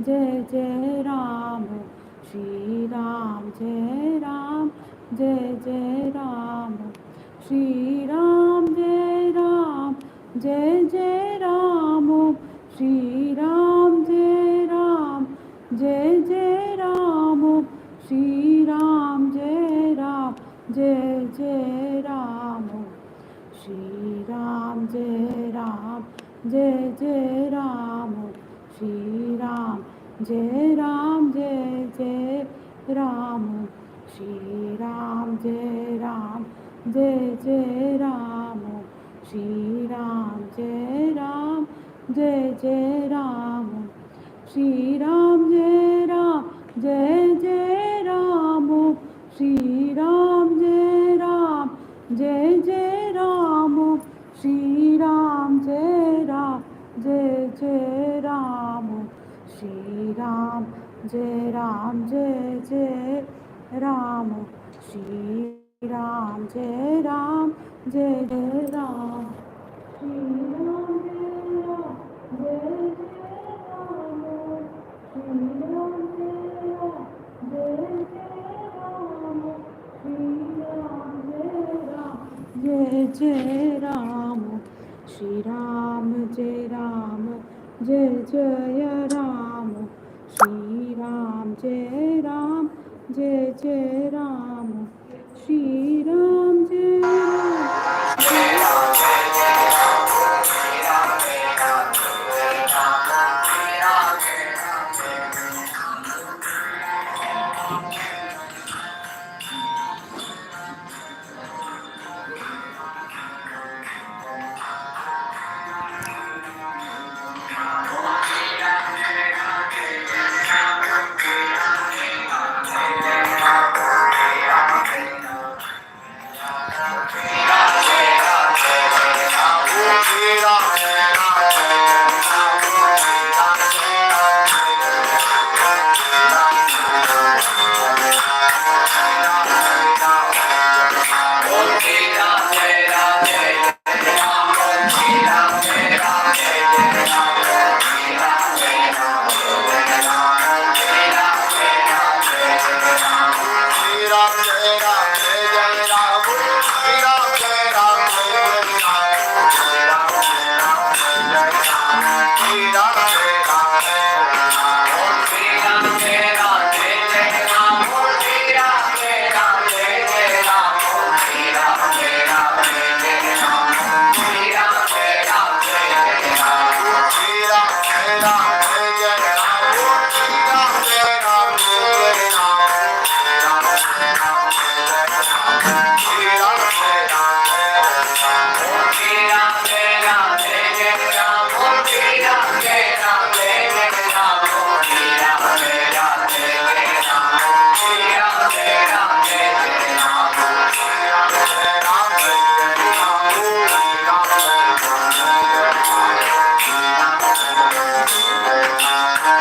जय जय राम श्री राम जय राम जय जय राम श्री राम जय राम जय जय राम श्री राम जय राम जय जय राम श्री राम जय राम जय जय राम श्री राम जय राम जय जय राम श्री राम जय राम जय जय राम श्री राम जय राम जय जय राम श्री राम जय राम जय जय राम श्री राम जय राम जय जय राम श्री राम जय राम जय जय राम श्री राम जय राम जय जय राम श्री राम जय राम जय जय राम श्री राम जय राम जय जय राम श्री राम जय राम जय जय राम श्री राम जय राम जय जय राम श्री राम जय राम जय जय राम श्री राम जय राम जय जय राम श्री राम जय राम जय जय राम श्री राम जय राम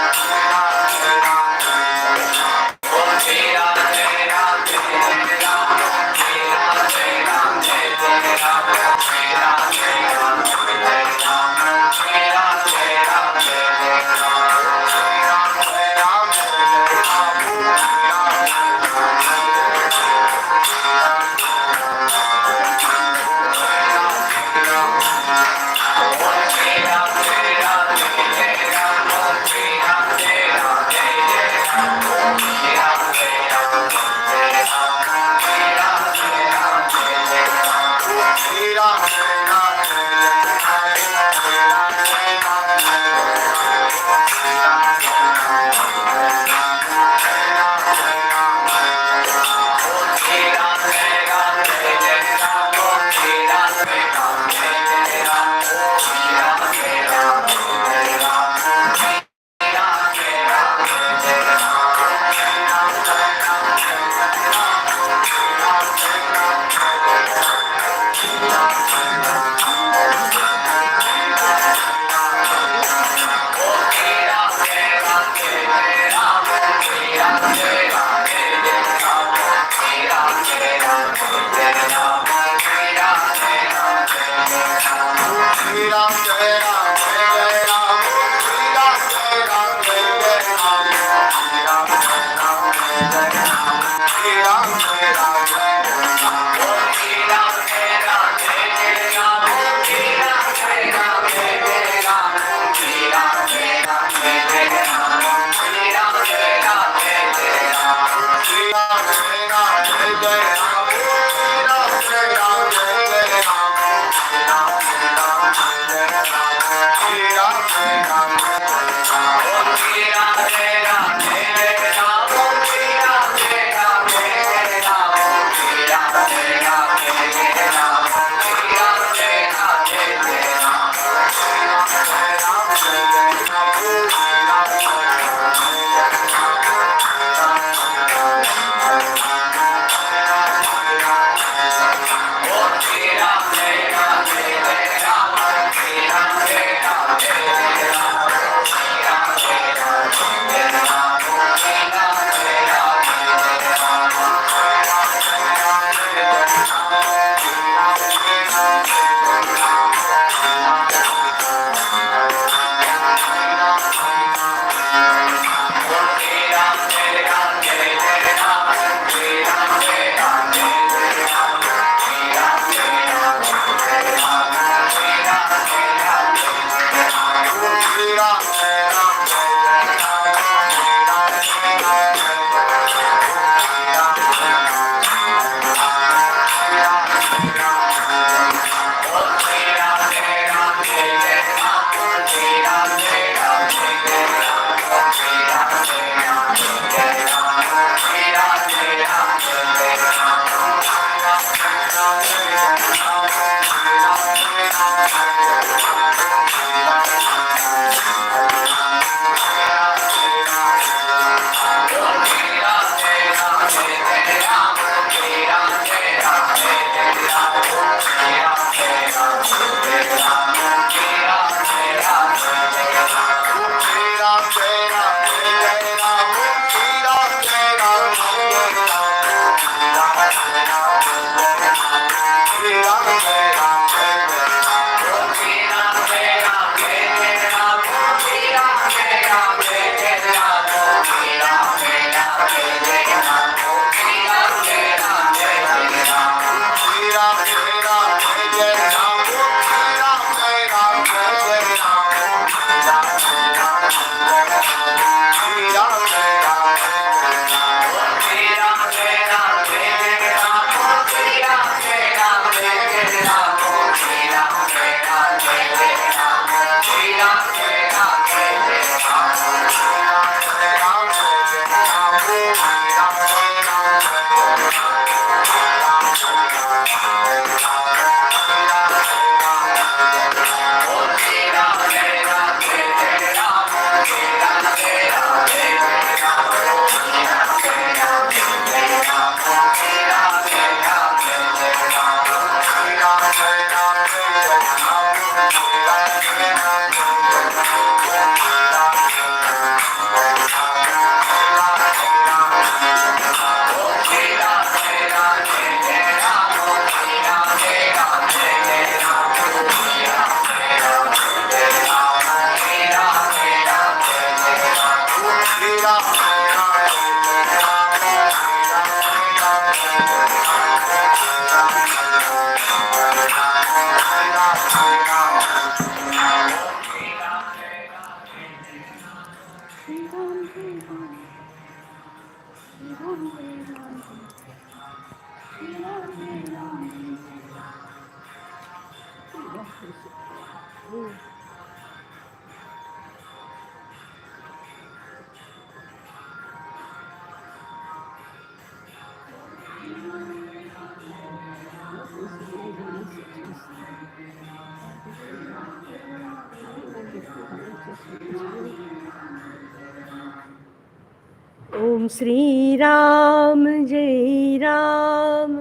ओम श्री राम जय राम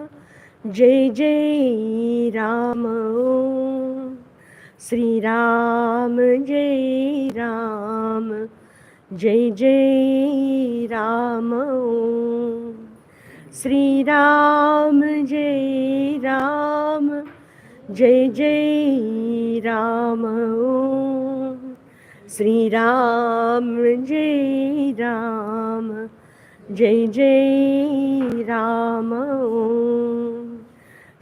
जय जय राम ओम श्री राम जय राम जय जय राम ओम श्री राम जय राम जय जय राम ओम श्री राम जय राम जय जय राम ओम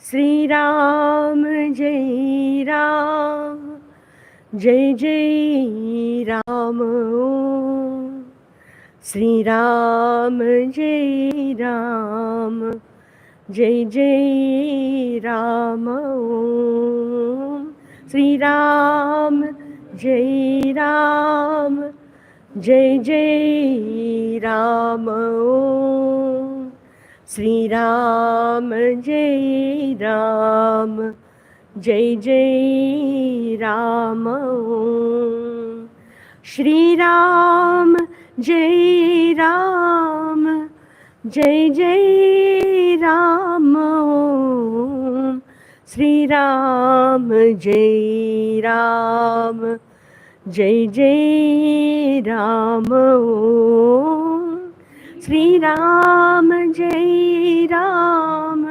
श्री राम जय राम जय जय राम ओम श्री राम जय राम जय जय राम ओम श्री राम जय राम जय जय राम ओम श्री राम जय राम जय जय राम ओम श्री राम जय राम जय जय राम ओम श्री राम जय राम जय जय राम ओम श्री राम जय राम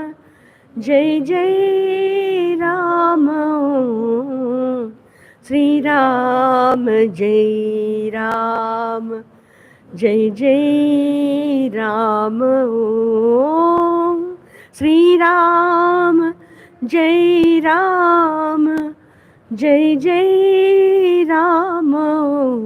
जय जय राम ओम श्री राम जय राम जय जय राम ओम श्री राम जय राम जय जय राम ओम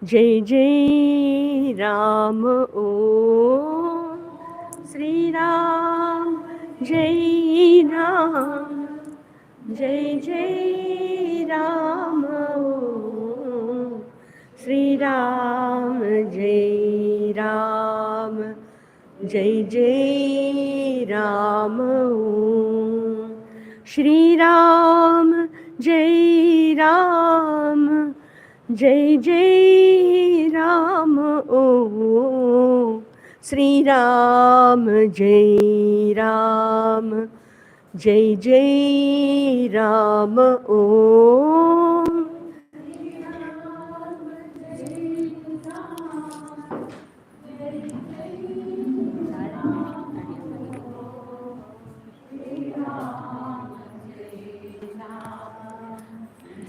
जय जय राम ओम श्री राम जय राम जय जय राम ओम श्री राम जय राम जय जय राम ओम श्री राम जय राम जय जय राम ओम श्री राम जय राम जय जय राम ओम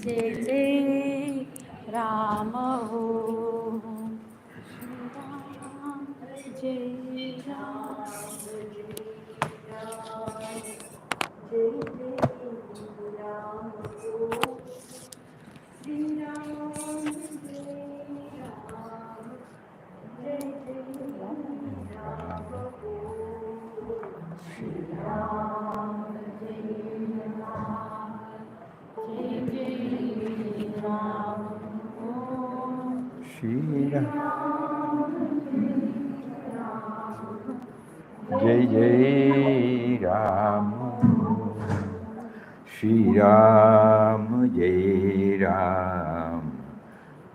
जय जय राम ओम श्री राम जय Ram Shri Jai Jai Ram Shri Ram Jai Ram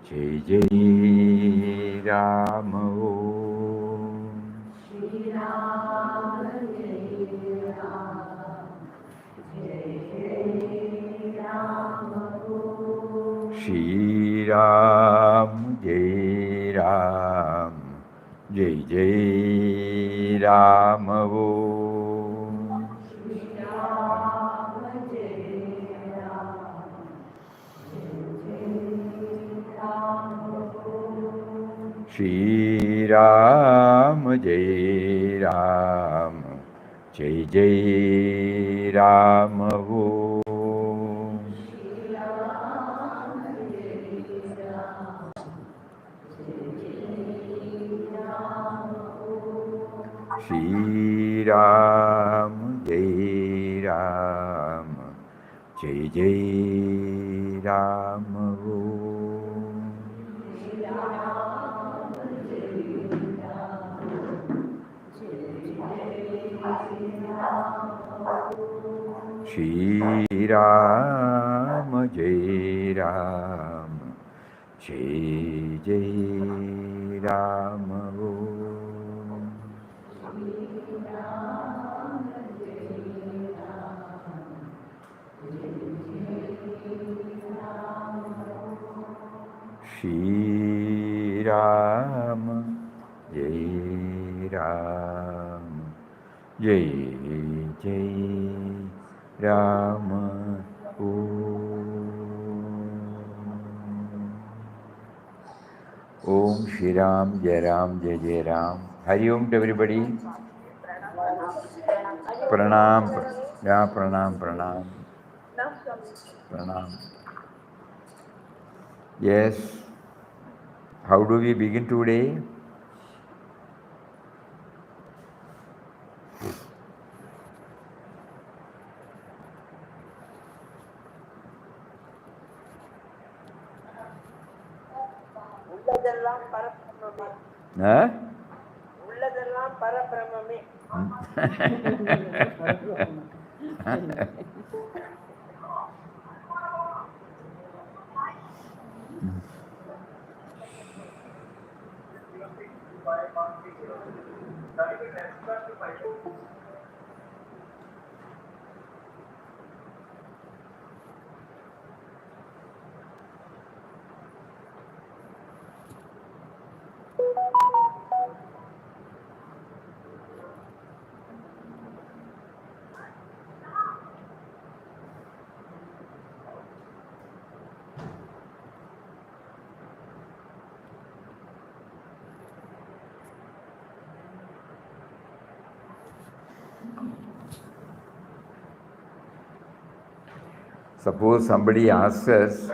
Jai Jai Ram Shri Ram Jai Ram Jai Jai Ram Shri Ram Jai Ram Jai Jai Ram Shri Ram Jai Ram Jai Jai Ram Shri Ram Jai Ram Jai Jai Ram Shri Ram Jai Ram Jai Jai Ram Om Shri Ram Jai Ram Jai Jai Ram. Hari Om to everybody. Pranam. Yeah, pranam, pranam. Pranam. Yes. How do we begin today? உள்ளதெல்லாம் பரபிரம்மே. Huh? உள்ளதெல்லாம் பரபிரம்மே. Suppose somebody asks us,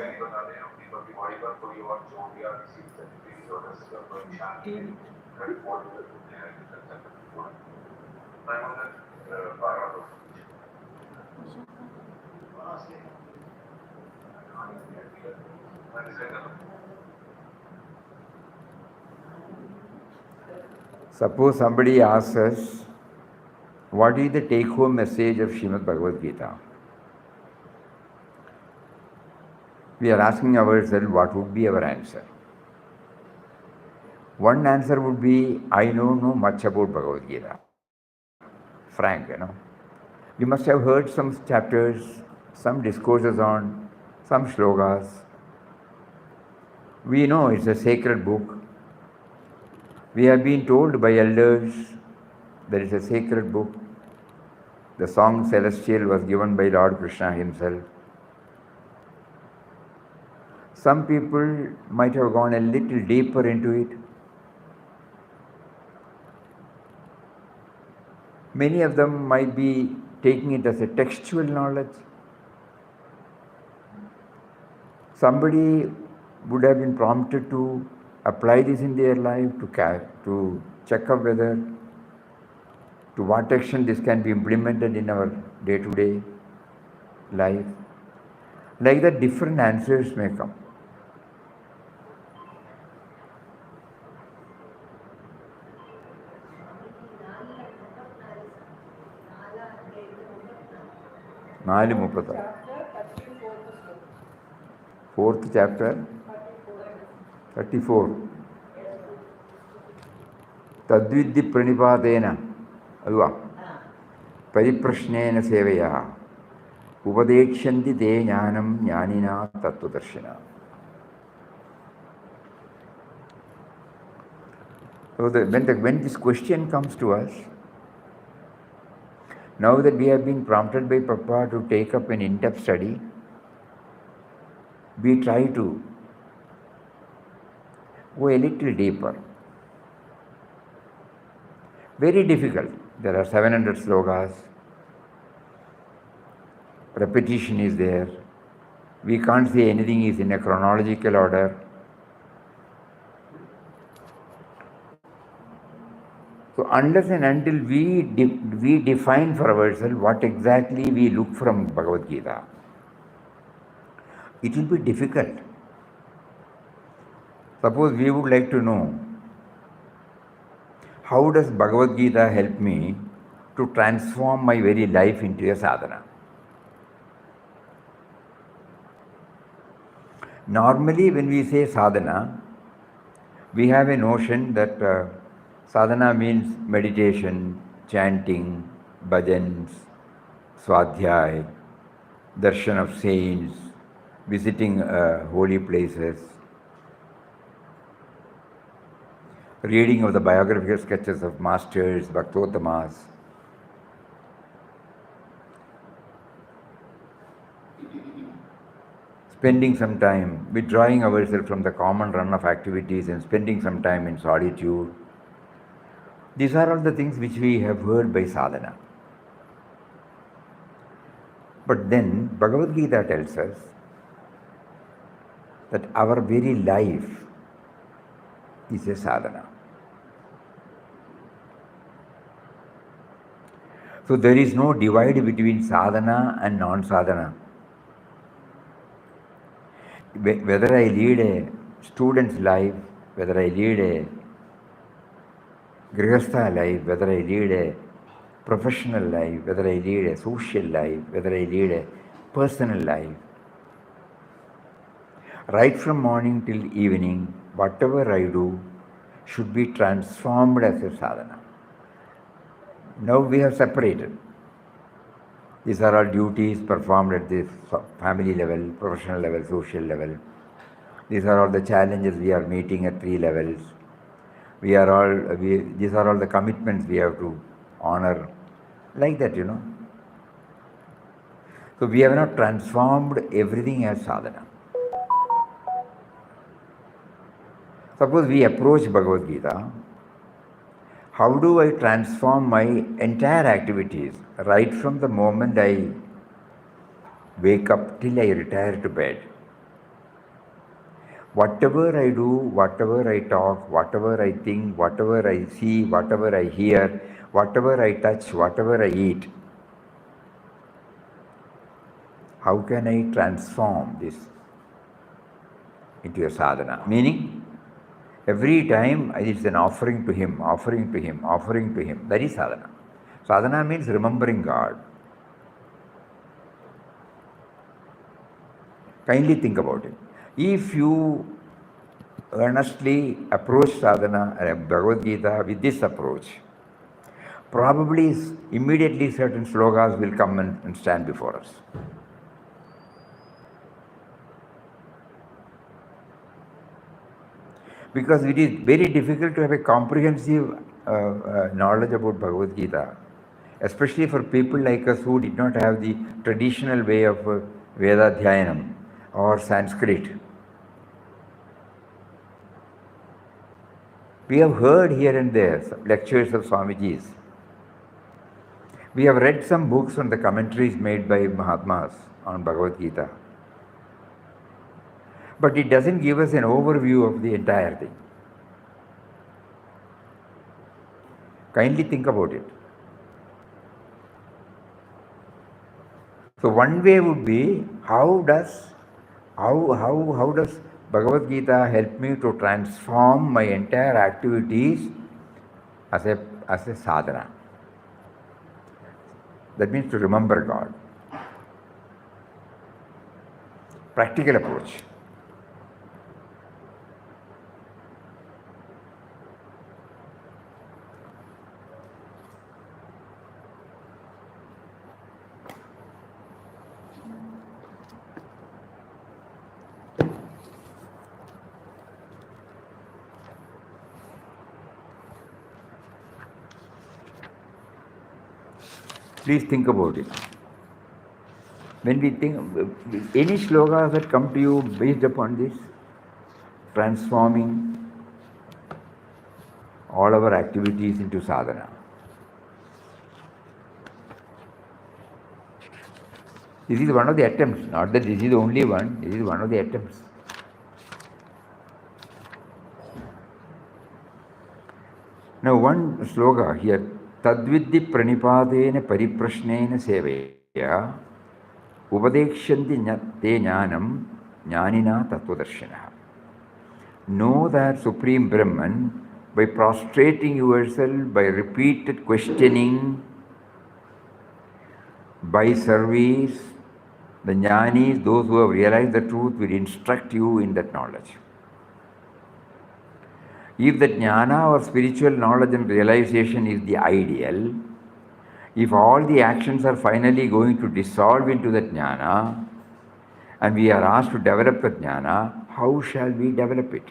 Suppose somebody asks us, what is the take-home message of Srimad Bhagavad Gita? We are asking ourselves what would be our answer. One answer would be, I don't know much about Bhagavad Gita. Frank, You must have heard some chapters, some discourses on, some shlokas. We know it's a sacred book. We have been told by elders that it's a sacred book. The song Celestial was given by Lord Krishna himself. Some people might have gone a little deeper into it. Many of them might be taking it as a textual knowledge. Somebody would have been prompted to apply this in their life, to check up whether, to what extent this can be implemented in our day-to-day life. Like that, different answers may come. Fourth chapter, 34. Tadvidhi pranipadena, alva, pariprashnena sevaya, upadekshanti te jnanam jnanina tattvadarshina. So when this question comes to us, now that we have been prompted by Papa to take up an in-depth study, we try to go a little deeper. Very difficult. There are 700 slokas. Repetition is there. We can't say anything is in a chronological order. So unless and until we define for ourselves what exactly we look from Bhagavad Gita, it will be difficult. Suppose we would like to know, how does Bhagavad Gita help me to transform my very life into a sadhana? Normally when we say sadhana, we have a notion that sadhana means meditation, chanting, bhajans, swadhyay, darshan of saints, visiting holy places, reading of the biographical sketches of masters, bhaktotamas. Spending some time, withdrawing ourselves from the common run of activities and spending some time in solitude. These are all the things which we have heard by sadhana. But then Bhagavad Gita tells us that our very life is a sadhana. So there is no divide between sadhana and non-sadhana. Whether I lead a student's life, whether I lead a grihastha life, whether I lead a professional life, whether I lead a social life, whether I lead a personal life, right from morning till evening, whatever I do should be transformed as a sadhana. Now we have separated. These are all duties performed at the family level, professional level, social level. These are all the challenges we are meeting at 3 levels. These are all the commitments we have to honor. Like that, So we have not transformed everything as sadhana. Suppose we approach Bhagavad Gita, how do I transform my entire activities right from the moment I wake up till I retire to bed? Whatever I do, whatever I talk, whatever I think, whatever I see, whatever I hear, whatever I touch, whatever I eat, how can I transform this into a sadhana? Meaning, every time it's an offering to Him, offering to Him, offering to Him. That is sadhana. Sadhana means remembering God. Kindly think about it. If you earnestly approach sadhana and Bhagavad Gita with this approach, probably immediately certain slokas will come and stand before us. Because it is very difficult to have a comprehensive knowledge about Bhagavad Gita, especially for people like us who did not have the traditional way of Veda Dhyanam or Sanskrit. We have heard here and there lectures of Swamiji's. We have read some books on the commentaries made by Mahatmas on Bhagavad Gita. But it doesn't give us an overview of the entire thing. Kindly think about it. So one way would be, how does Bhagavad Gita help me to transform my entire activities as a sadhana? That means to remember God. Practical approach. Please think about it. When we think, any slokas that come to you based upon this, transforming all our activities into sadhana. This is one of the attempts, not that this is the only one, this is one of the attempts. Now one sloka here, Tadviddi pranipadena pariprashnena sevaya upadekshanti te jnanam jnanina tattvadarshinaha. Know that Supreme Brahman by prostrating yourself, by repeated questioning, by service, the jnanis, those who have realized the truth, will instruct you in that knowledge. If the jnana or spiritual knowledge and realization is the ideal, if all the actions are finally going to dissolve into the jnana, and we are asked to develop the jnana, how shall we develop it?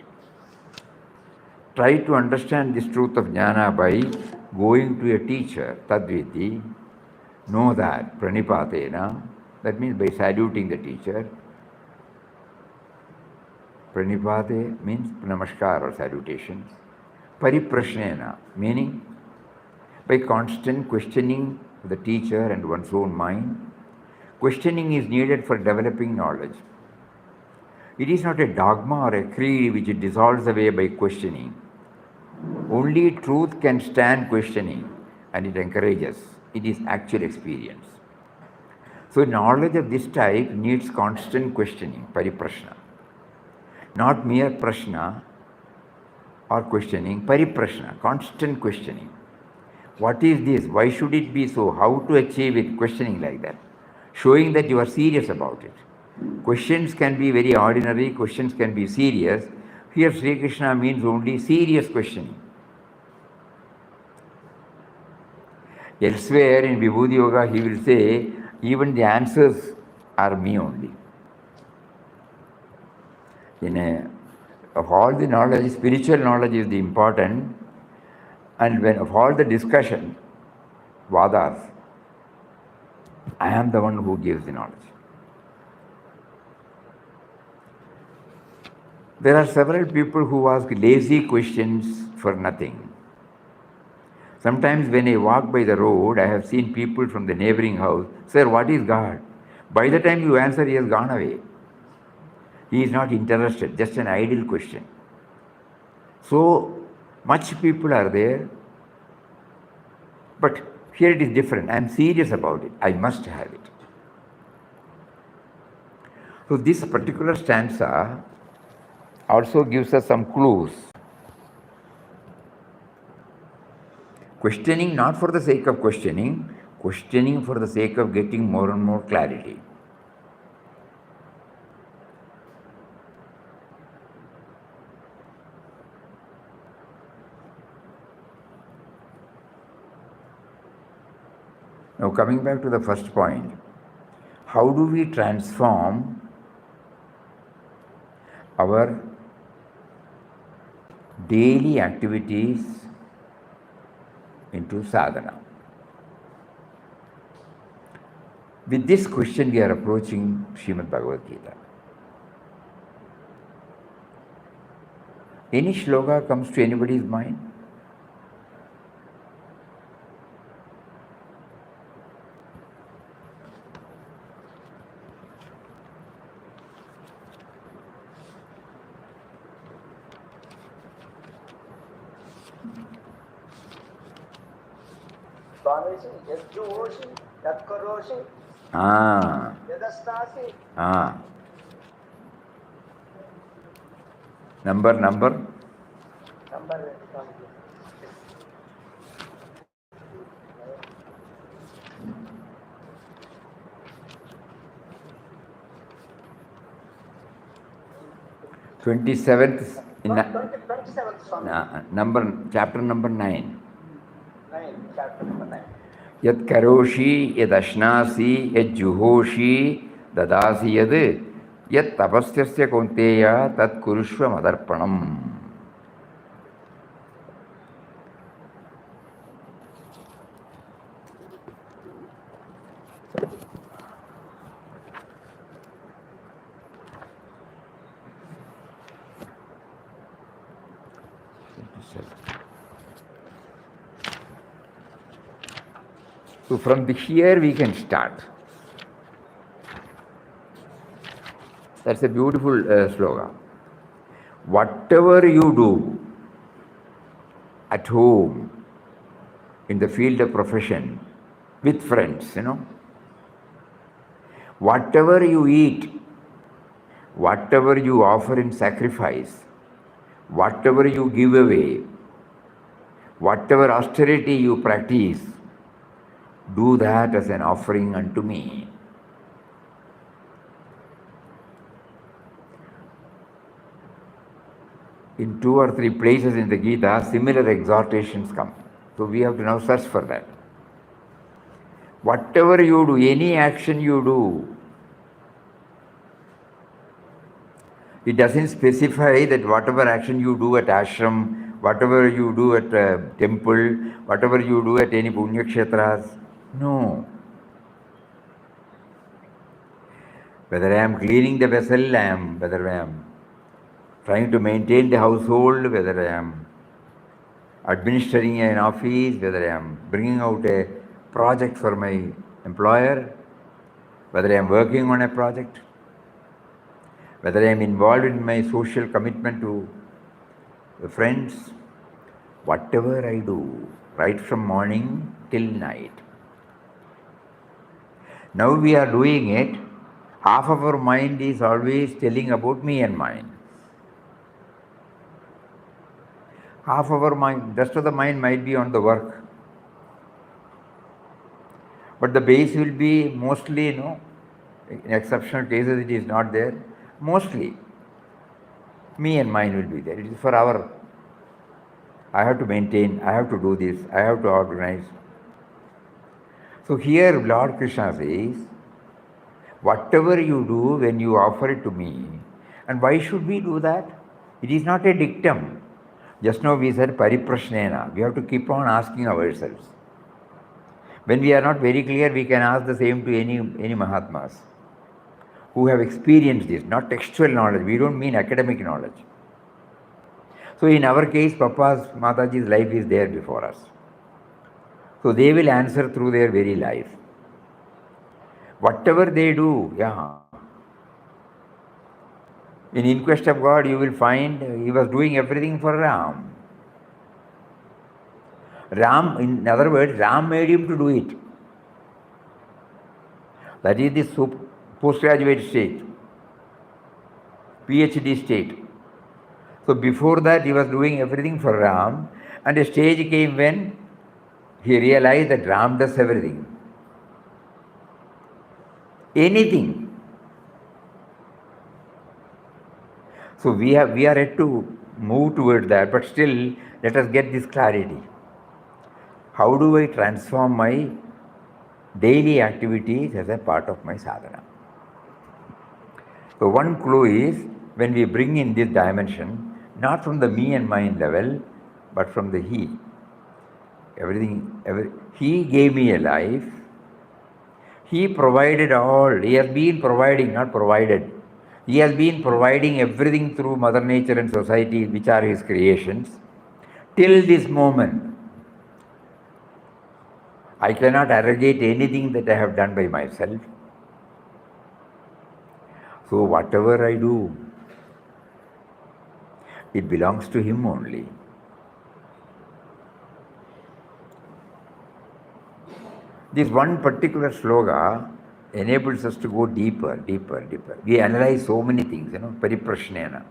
Try to understand this truth of jnana by going to a teacher, tadviti. Know that, pranipatena, that means by saluting the teacher. Pranipate means namaskar or salutation. Pariprashnena, meaning by constant questioning the teacher and one's own mind. Questioning is needed for developing knowledge. It is not a dogma or a creed which dissolves away by questioning. Only truth can stand questioning, and it encourages. It is actual experience. So knowledge of this type needs constant questioning, pariprashna. Not mere prashna or questioning, pariprashna, constant questioning. What is this? Why should it be so? How to achieve it? Questioning like that. Showing that you are serious about it. Questions can be very ordinary, questions can be serious. Here Sri Krishna means only serious questioning. Elsewhere in Vibhuti Yoga he will say, even the answers are me only. Of all the knowledge, spiritual knowledge is the important, and when of all the discussion, vadas, I am the one who gives the knowledge. There are several people who ask lazy questions for nothing. Sometimes when I walk by the road, I have seen people from the neighboring house, "Sir, what is God?" By the time you answer, he has gone away. He is not interested, just an idle question. So much people are there, but here it is different. I am serious about it. I must have it. So this particular stanza also gives us some clues. Questioning not for the sake of questioning, questioning for the sake of getting more and more clarity. Now coming back to the first point, how do we transform our daily activities into sadhana? With this question we are approaching Srimad Bhagavad Gita. Any shloka comes to anybody's mind? Swamiji, Yajjuhoshi, Yatkaroshi, Ah, Yadastasi. ah. Number. Number, Swamiji. 27th in 27th, Swamiji. chapter number 9. 9, chapter number 9. Yat karoshi, yad ashnasi, yad juhoshi, dadasi yad, yat tapasyasya kaunteya, tat kurushva madarpanam. So from here we can start. That's a beautiful slogan. Whatever you do at home, in the field of profession, with friends, whatever you eat, whatever you offer in sacrifice, whatever you give away, whatever austerity you practice, do that as an offering unto me. In 2 or 3 places in the Gita, similar exhortations come. So we have to now search for that. Whatever you do, any action you do, it doesn't specify that whatever action you do at ashram, whatever you do at a temple, whatever you do at any punya kshetras. No. Whether I am cleaning the vessel, whether I am trying to maintain the household, whether I am administering an office, whether I am bringing out a project for my employer, whether I am working on a project, whether I am involved in my social commitment to the friends, whatever I do, right from morning till night. Now we are doing it, half of our mind is always telling about me and mine. Half of our mind, rest of the mind might be on the work. But the base will be mostly, in exceptional cases it is not there. Mostly, me and mine will be there. It is for I have to maintain, I have to do this, I have to organize. So here Lord Krishna says, whatever you do when you offer it to me, and why should we do that? It is not a dictum. Just now we said pariprashnena. We have to keep on asking ourselves. When we are not very clear, we can ask the same to any Mahatmas who have experienced this, not textual knowledge. We don't mean academic knowledge. So in our case, Papa's, Mataji's life is there before us. So they will answer through their very life. Whatever they do, In In Quest of God, you will find he was doing everything for Ram. Ram, in other words, Ram made him to do it. That is the postgraduate state, PhD state. So before that, he was doing everything for Ram, and a stage came when he realized that Ram does everything. Anything. So we are yet to move toward that, but still, let us get this clarity. How do I transform my daily activities as a part of my sadhana? So one clue is when we bring in this dimension, not from the me and mine level, but from the he. He gave me a life. He provided all. He has been providing, not provided. He has been providing everything through Mother Nature and society, which are his creations. Till this moment, I cannot arrogate anything that I have done by myself. So whatever I do, it belongs to him only. This one particular sloga enables us to go deeper, deeper, deeper. We analyze so many things, pariprashnena.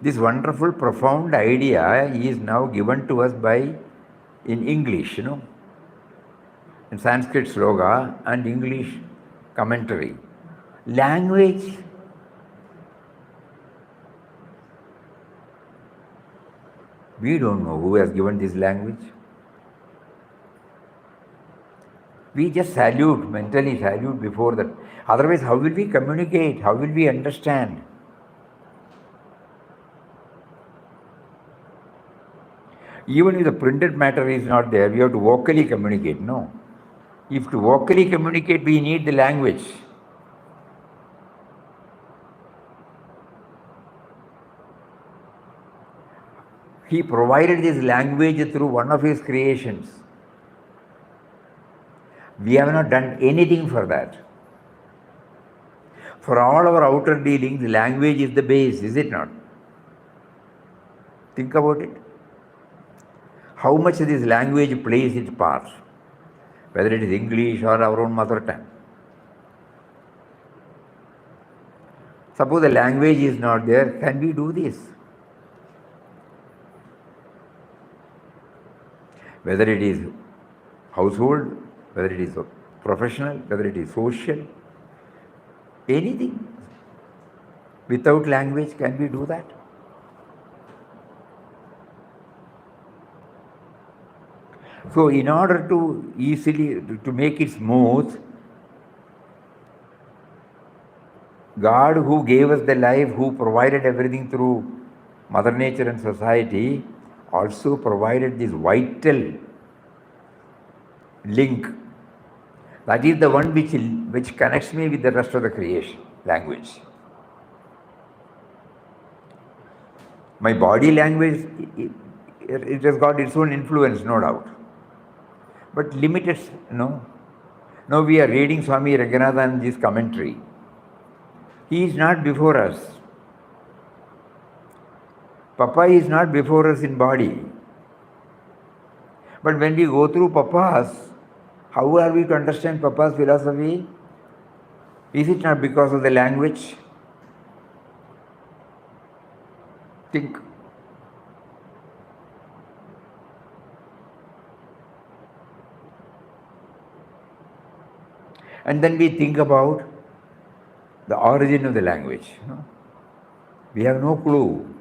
This wonderful, profound idea is now given to us in English, in Sanskrit sloga and English commentary. Language. We don't know who has given this language. We just mentally salute before that. Otherwise, how will we communicate? How will we understand? Even if the printed matter is not there, we have to vocally communicate. No. If to vocally communicate, we need the language. He provided this language through one of his creations. We have not done anything for that. For all our outer dealings, language is the base, is it not? Think about it. How much this language plays its part, whether it is English or our own mother tongue. Suppose the language is not there, can we do this? Whether it is household, whether it is professional, whether it is social, anything. Without language, can we do that? So in order to to make it smooth, God who gave us the life, who provided everything through Mother Nature and society, also provided this vital link. That is the one which connects me with the rest of the creation, language. My body language, it has got its own influence, no doubt. But limited, no. Now we are reading Swami Ranganathan's commentary. He is not before us. Papa is not before us in body. But when we go through Papa's, how are we to understand Papa's philosophy? Is it not because of the language? Think. And then we think about the origin of the language. We have no clue.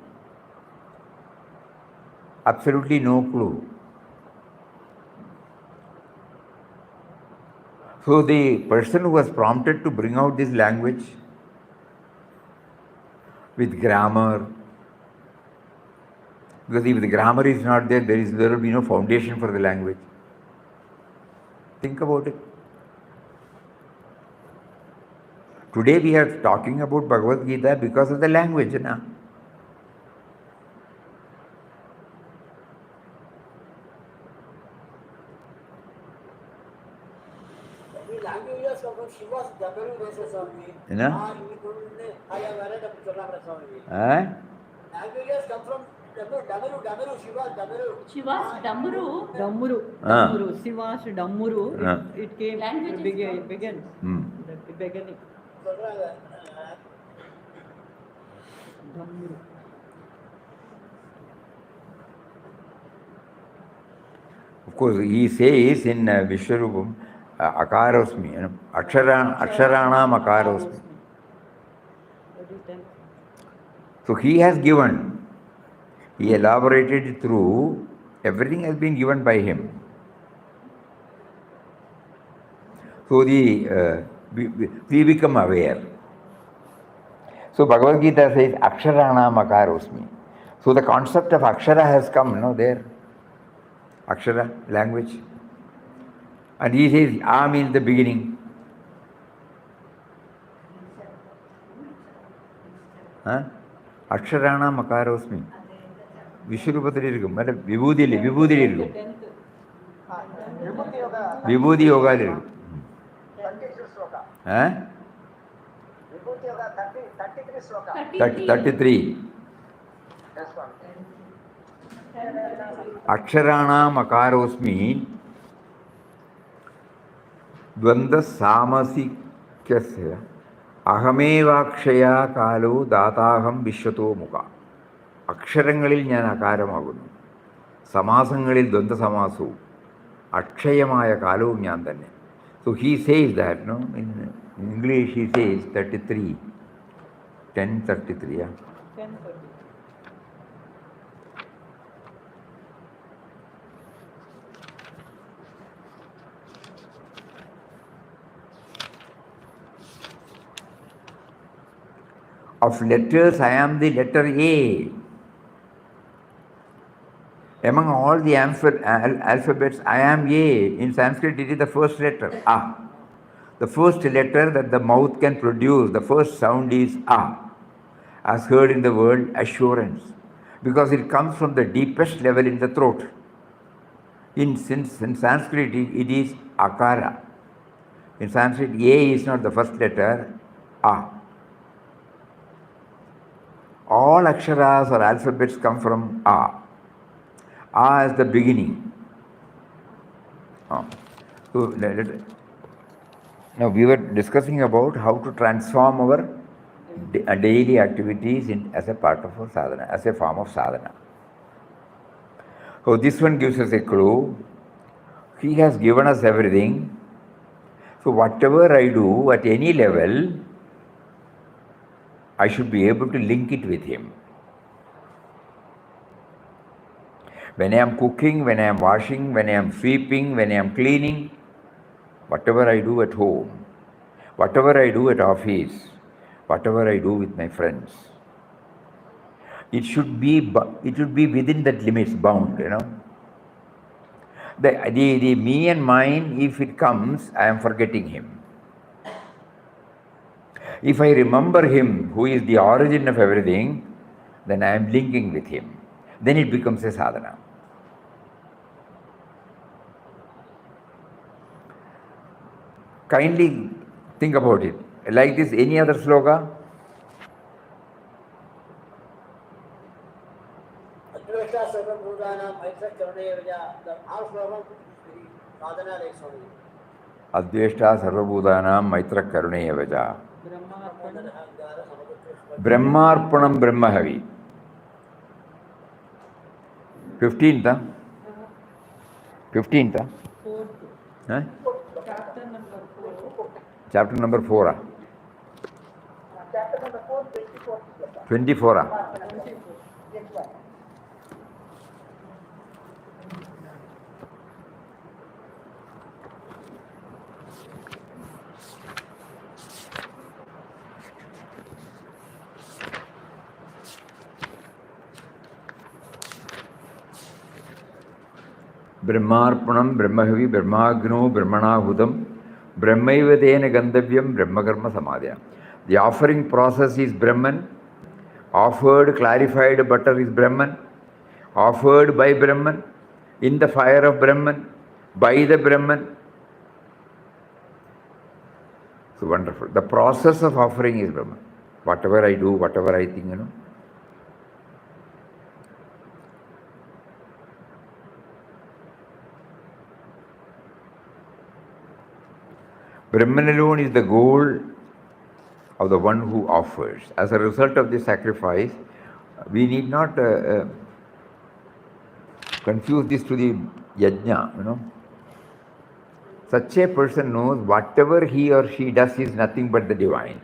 Absolutely no clue. So the person who was prompted to bring out this language with grammar, because if the grammar is not there, there will be no foundation for the language. Think about it. Today we are talking about Bhagavad Gita because of the language. Na? என்ன? Languages come from Damaru, Shiva, Damaru. Shiva's Damaru. Dammuru, Ah. Dammuru, Siva's Dammuru, Ah. it came, Languages it began, ம். the beginning, சொல்றாங்க Dammuru. Of course, he says in Vishwarupam, Akarosmi, Aksharanam Akarosmi. That is then. So he has given, he elaborated it through, everything has been given by him. So we become aware. So Bhagavad Gita says, Aksharanam Akarosmi. So the concept of Akshara has come, there. Akshara, language. And he says, A means the beginning. Aksharana Makarosmi. Vishwarupathil irukkum. Vibhudhil irukkum. Vibhudhi yoga irukkum. 33 sloka. Vibhuti yoga 33 sloka. 33. Yes, Swami. Aksharana Makarosmi. Dvanda Samasikyasya. അഹമേവാക്ഷയാ കാലോ ദാതാഹം വിശ്വതോ മുഖ. അക്ഷരങ്ങളിൽ ഞാൻ അകാരമാകുന്നു, സമാസങ്ങളിൽ ദ്വന്ദ്സമാസവും, അക്ഷയമായ കാലവും ഞാൻ തന്നെ. So he says that, in English he says 33, 10:33. 10:30. Of letters, I am the letter A. Among all the alphabets, I am A. In Sanskrit, it is the first letter, A. The first letter that the mouth can produce, the first sound is A, as heard in the word assurance, because it comes from the deepest level in the throat. In Sanskrit, it is Akara. In Sanskrit, A is not the first letter, A. All aksharas or alphabets come from A. A is the beginning. So, now we were discussing about how to transform our daily activities as a part of our sadhana, as a form of sadhana. So this one gives us a clue. He has given us everything. So whatever I do at any level, I should be able to link it with him. When I am cooking, when I am washing, when I am sweeping, when I am cleaning, whatever I do at home, whatever I do at office, whatever I do with my friends, it should be within that limits bound, The me and mine, if it comes, I am forgetting him. If I remember him, who is the origin of everything, then I am linking with him. Then it becomes a sadhana. Kindly think about it. Like this, any other sloka? Advaita Sarvabhutanam Maitra Karuneya, the half slogan sadhana like Swami. Adveshta Sarvabhutanam Maitra Karuneya Vaja. Brahmarpanam Brahmahavi. 15th? 15th? Huh? Chapter number 4. Chapter number 4, 24. 24. Yes, sir. Brahmarpanam Brahmahavi Brahmagno Brahmanahudam Brahmaivadena Gandavyam Brahmakarma Samadhya. The offering process is Brahman. Offered clarified butter is Brahman. Offered by Brahman, in the fire of Brahman, by the Brahman. So wonderful. The process of offering is Brahman. Whatever I do, whatever I think, Brahman alone is the goal of the one who offers. As a result of this sacrifice, we need not confuse this to the yajna, Such a person knows whatever he or she does is nothing but the divine.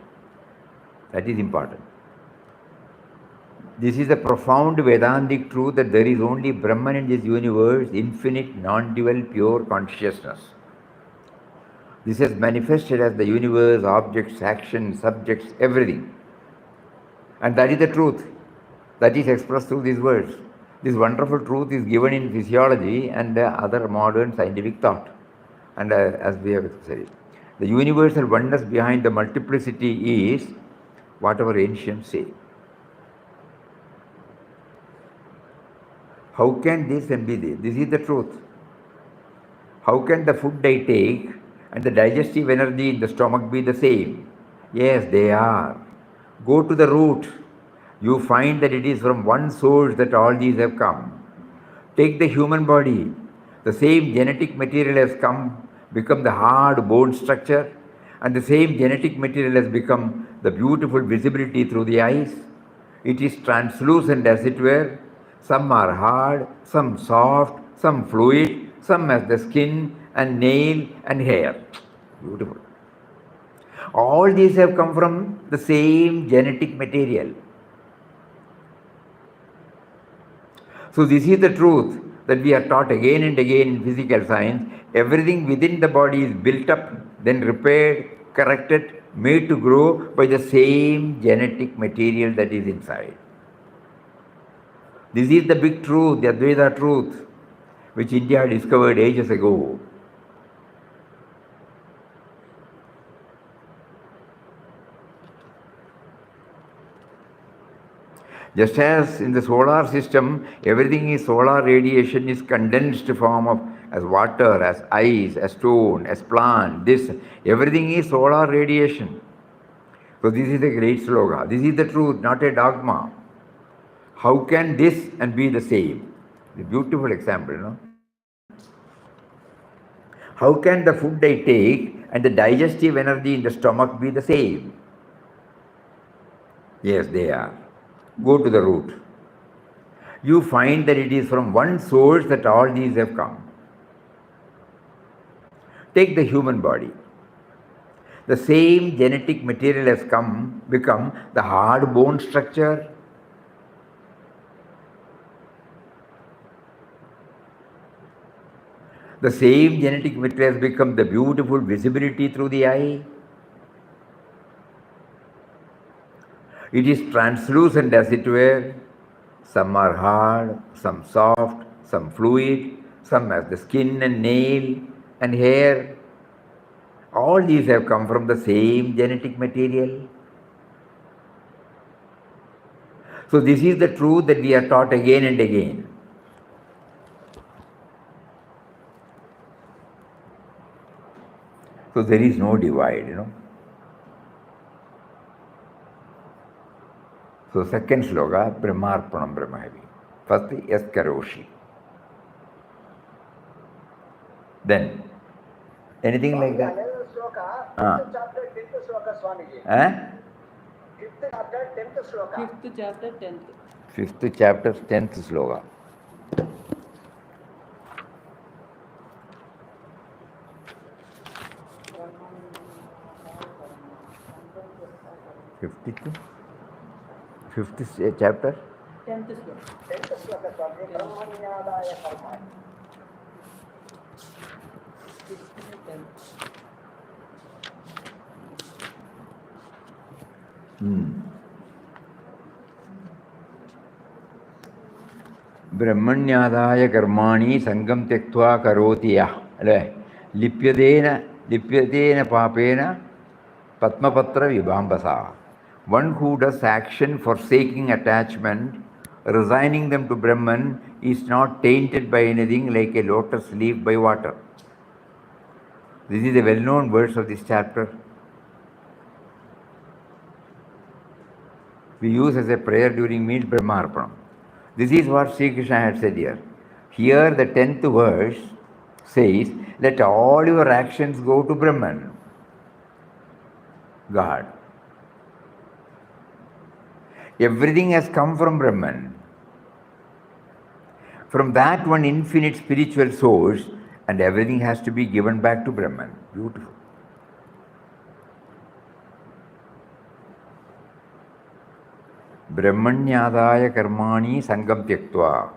That is important. This is a profound Vedantic truth that there is only Brahman in this universe, infinite, non-dual, pure consciousness. This has manifested as the universe, objects, actions, subjects, everything. And that is the truth that is expressed through these words. This wonderful truth is given in physiology and other modern scientific thought. And as we have said, the universal oneness behind the multiplicity is what our ancients say. How can this and be this? This is the truth. How can the food I take and the digestive energy in the stomach be the same? Yes, they are. Go to the root. You find that it is from one source that all these have come. Take the human body. The same genetic material has become the hard bone structure, and the same genetic material has become the beautiful visibility through the eyes. It is translucent, as it were. Some are hard, some soft, some fluid, some has the skin and nail and hair. Beautiful. All these have come from the same genetic material. So this is the truth that we are taught again and again in physical science. Everything within the body is built up, then repaired, corrected, made to grow by the same genetic material that is inside. This is the big truth, the Advaita truth, which India discovered ages ago. Just as in the solar system, everything is solar radiation is condensed form of as water, as ice, as stone, as plant, this, everything is solar radiation. So this is a great slogan. This is the truth, not a dogma. How can this and be the same? A beautiful example, How can the food I take and the digestive energy in the stomach be the same? Yes, they are. Go to the root. You find that it is from one source that all these have come. Take the human body. The same genetic material has become the hard bone structure. The same genetic material has become the beautiful visibility through the eye. It is translucent, as it were. Some are hard, some soft, some fluid, some has the skin and nail and hair. All these have come from the same genetic material. So this is the truth that we are taught again and again. So there is no divide, So second sloka, Brahmarpanam Brahmahavi. First, Yes Karoshi. Then, anything like that? Fifth chapter, 10th sloka, Swamiji. Fifth chapter, 10th sloka. Fifth chapter, 10th. Fifth chapter, 10th sloka. Fifth chapter? 10th sloka. 10th sloka, Swamiji. Brahmanyadaya karma. 10th. ब्रह्मण्यादाय कर्माणि संगम त्यक्त्वा करोति यः लिप्यतेन पापेन पद्मपत्र विभाम्बसा. One who does action forsaking attachment, resigning them to Brahman, is not tainted by anything like a lotus leaf by water. This is a well-known verse of this chapter. we use as a prayer during meal Brahmarpanam. This is what Sri Krishna had said here. Here the 10th verse says, let all your actions go to Brahman, God. Everything has come from Brahman. From that one infinite spiritual source, and everything has to be given back to Brahman. Beautiful. Brahmanyadaya karmani sangam tyaktva.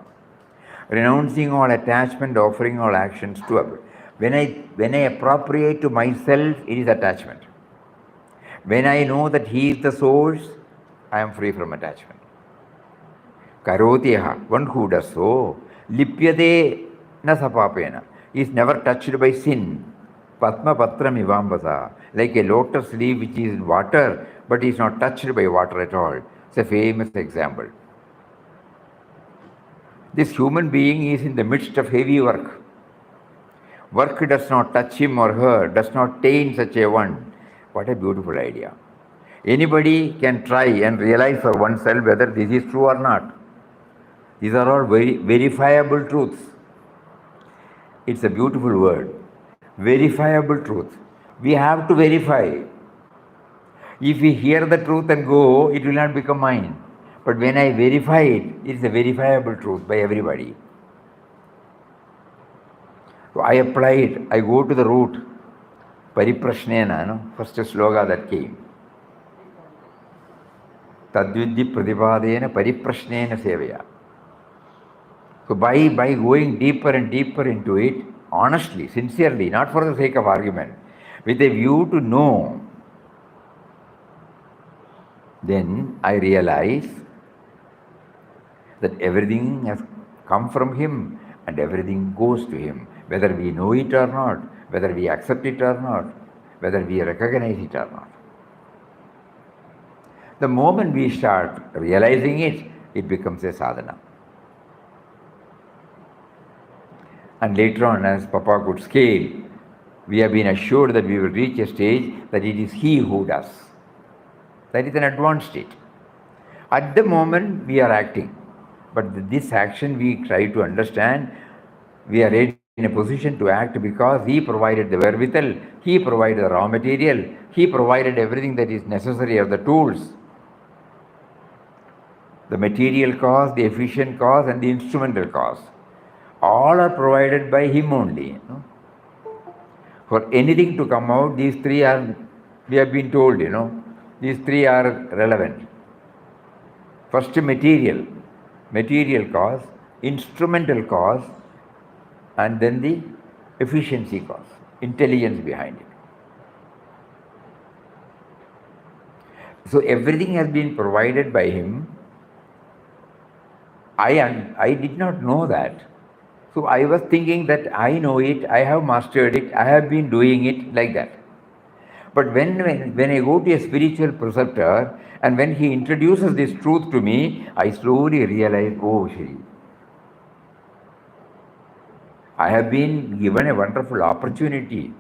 Renouncing all attachment, offering all actions to others. When I appropriate to myself, it is attachment. When I know that he is the source, I am free from attachment. Karotyaha, one who does so, lipyate na sapapena, is never touched by sin. Padma patram ivambasa, like a lotus leaf which is in water, but is not touched by water at all. It's a famous example. This human being is in the midst of heavy work. Work does not touch him or her, does not taint such a one. What a beautiful idea. Anybody can try and realize for oneself whether this is true or not. These are all very verifiable truths. It's a beautiful word. Verifiable truth. We have to verify. If we hear the truth and go, it will not become mine. But when I verify it, it's a verifiable truth by everybody. So I apply it. I go to the root. Pariprashnena, no? First sloka that came. Tadvidhi pradipadena pariprashnena sevaya. So by going deeper and deeper into it, honestly, sincerely, not for the sake of argument, with a view to know, then I realize that everything has come from him and everything goes to him, whether we know it or not, whether we accept it or not, whether we recognize it or not. The moment we start realizing it, it becomes a sadhana. And later on, as Papa could scale, we have been assured that we will reach a stage that it is he who does. That is an advanced state. At the moment, we are acting. But this action we try to understand, we are in a position to act because he provided the wherewithal, he provided the raw material, he provided everything that is necessary of the tools. The material cause, the efficient cause, and the instrumental cause. All are provided by him only. For anything to come out, these three are, we have been told, these three are relevant. First, material cause, instrumental cause, and then the efficiency cause, intelligence behind it. So everything has been provided by him. I did not know that. So I was thinking that I know it, I have mastered it, I have been doing it like that. But when I go to a spiritual preceptor and when he introduces this truth to me, I slowly realize, oh Shri, I have been given a wonderful opportunity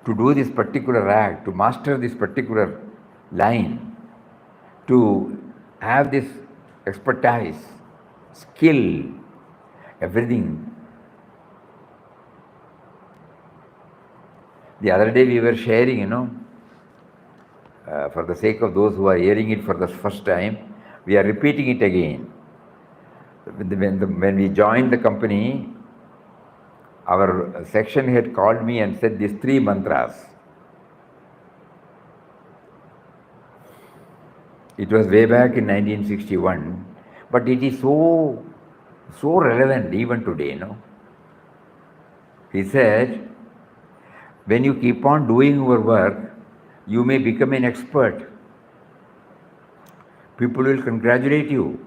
to do this particular act, to master this particular line, to have this expertise, skill, everything. The other day we were sharing, for the sake of those who are hearing it for the first time, we are repeating it again. When we joined the company, our section head called me and said these three mantras. It was way back in 1961, but it is so relevant even today, He said, when you keep on doing your work, you may become an expert. People will congratulate you.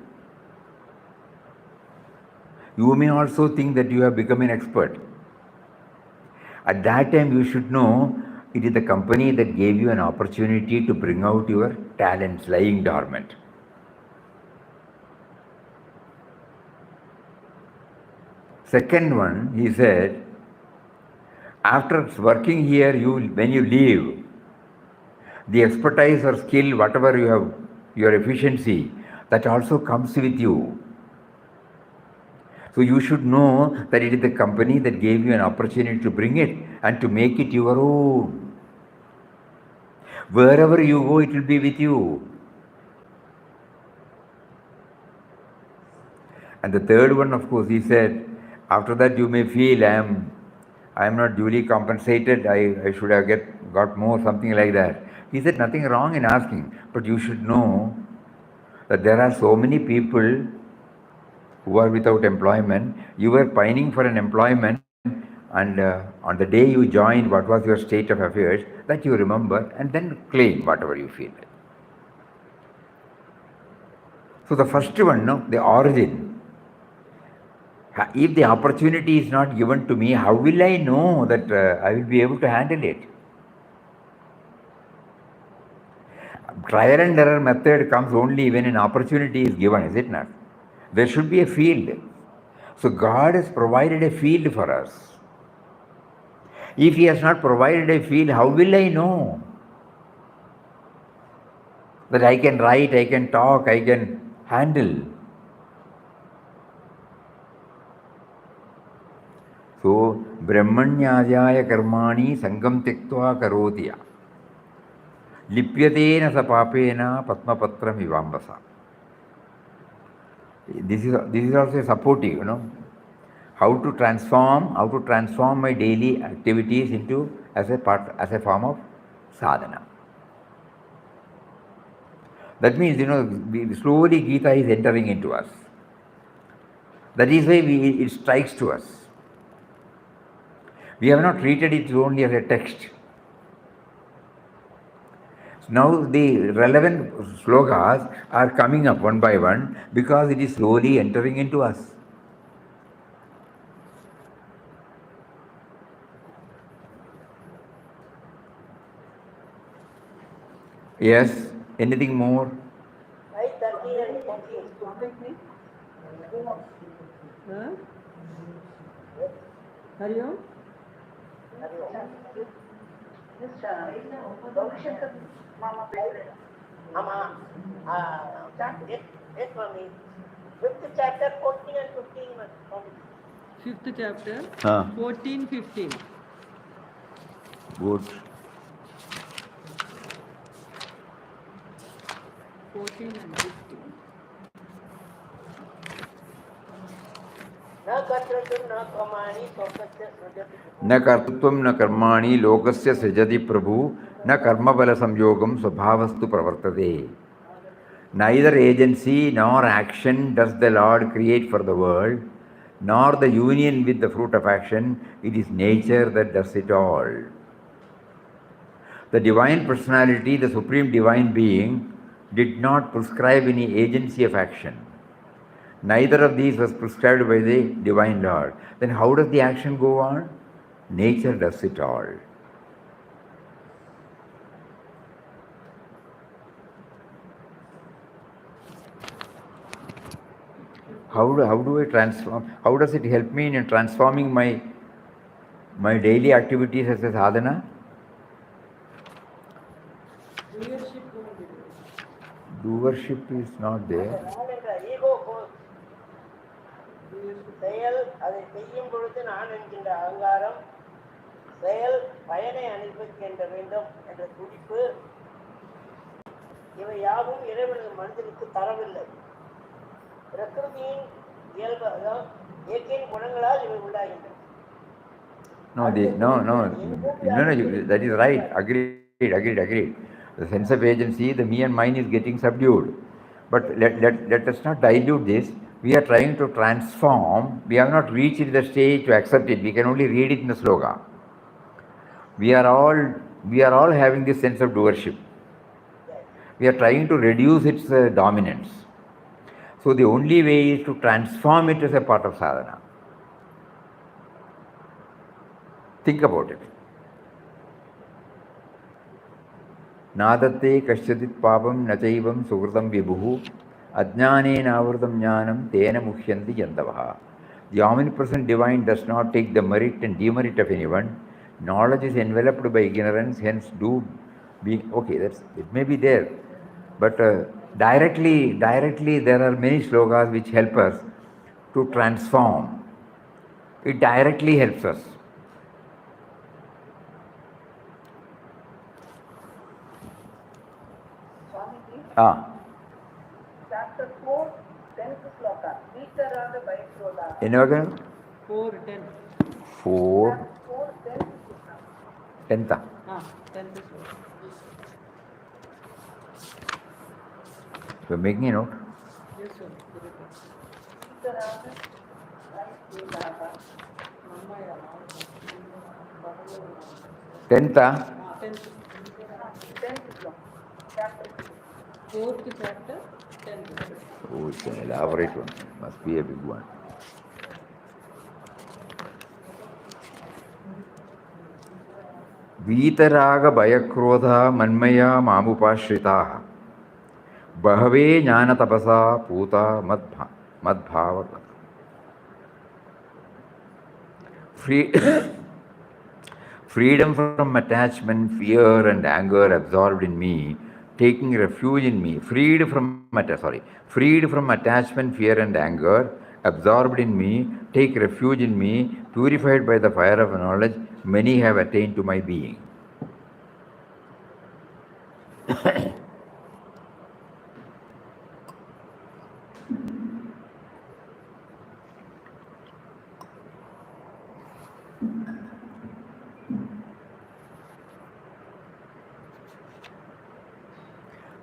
You may also think that you have become an expert. At that time, you should know it is the company that gave you an opportunity to bring out your talents lying dormant. Second one, he said, after working here, when you leave, The expertise or skill, whatever you have, your efficiency, that also comes with you. So you should know that it is the company that gave you an opportunity to bring it and to make it your own. Wherever you go, it will be with you. And the third one, of course, he said, after that you may feel I am not duly compensated, I should have got more, something like that. He said, nothing wrong in asking, but you should know that there are so many people who are without employment. You were pining for an employment, and on the day you joined, what was your state of affairs, that you remember, and then claim whatever you feel. So the first one, no, the origin. If the opportunity is not given to me, how will I know that I will be able to handle it? Trial and error method comes only when an opportunity is given, is it not? There should be a field. So God has provided a field for us. If He has not provided a field, how will I know that I can write, I can talk, I can handle? So, Brahmanyajaya karmani sangam tyaktva karotiya. Lipyatena sa papena patmapatram ivambasa. This is also supportive, you know. How to transform my daily activities into as a form of sadhana. That means, you know, slowly Gita is entering into us. That is why it strikes to us. We have not treated it only as a text. Now the relevant slokas are coming up one by one because it is slowly entering into us. Yes, anything more? Right, 13 and 14. Huh? Hari Om? Yes, Mami. 5th chapter, 14 and 15. 5th chapter, 14, 15. Good. 14 and 15. न कर्तृत्वं न कर्माणि लोकस्य सृजति प्रभु न कर्मबल संयोगम स्वभावस्तु प्रवर्तते. Neither agency nor action does the Lord create for the world, nor the union with the fruit of action. It is nature that does it all. The Divine Personality, the Supreme Divine Being, did not prescribe any agency of action. Neither of these was prescribed by the Divine Lord. Then how does the action go on? Nature does it all. How do I transform? How does it help me in transforming my daily activities as a sadhana? Doership is not there. செயல் அதை செய்யும் பொழுது நான் என்கின்ற அகங்காரம், செயல் பயனை அனுபவிக்கின்ற வேண்டும் என்ற துடிப்பு, இவை யாவும் இறைவனது மனிதனுக்கு தரவில்லை. பிரகிருதியின் இயல்பு, அதாவது இயற்கையின் குணங்களால் இவை உண்டாகின்றன. No, that is right. Agreed. The sense of agency, the me and mine is getting subdued. But let us not dilute this. We are trying to transform. We have not reached the stage to accept it. We can only read it in the sloka. We are all having this sense of doership. We are trying to reduce its dominance. So the only way is to transform it as a part of sadhana. Think about it. Nadate kasyadit papam nachaivam sugrutam vibhuhu ajnane navrutam jnanam tena muhyanti jantavaha. The omnipresent divine does not take the merit and demerit of anyone. Knowledge is enveloped by ignorance, hence do Being okay, it may be there, but directly there are many slokas which help us to transform. It directly helps us. Swamiji, Ah, chapter 4, 10th sloka. Vitaraga Bayakroda. ennaga 4:10. 4 Chapter 4, 10th sloka. 10th. 10th sloka. You're making a note. Yes, sir. Vitaraga Bayakroda. 10th. 10th. 10th sloka. Chapter 4th chapter, 10th sloka. Oh, it's an elaborate one. Must be a big one. वीतराग भयक्रोध मन्मया मामुपाश्रिताः बहवे ज्ञान तपसा पूता मद्भाव freedom from attachment, fear and anger absorbed in me, taking refuge in me, freed from attachment, fear and anger absorbed in me, take refuge in me, purified by the fire of knowledge, many have attained to my being.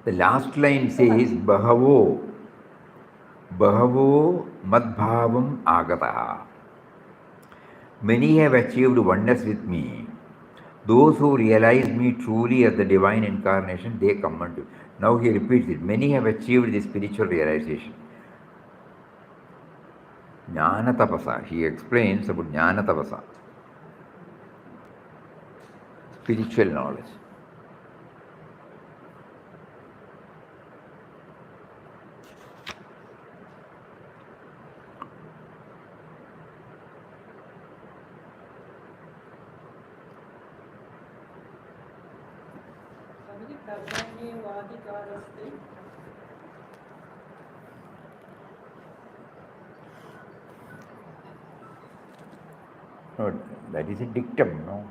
The last line says, Bahavo madbhavam agataha. Many have achieved oneness with me. Those who realize me truly as the divine incarnation, they come unto. Now he repeats it. Many have achieved this spiritual realization. Jnana tapasa. He explains about jnana tapasa. Spiritual knowledge. No, that is a dictum, no?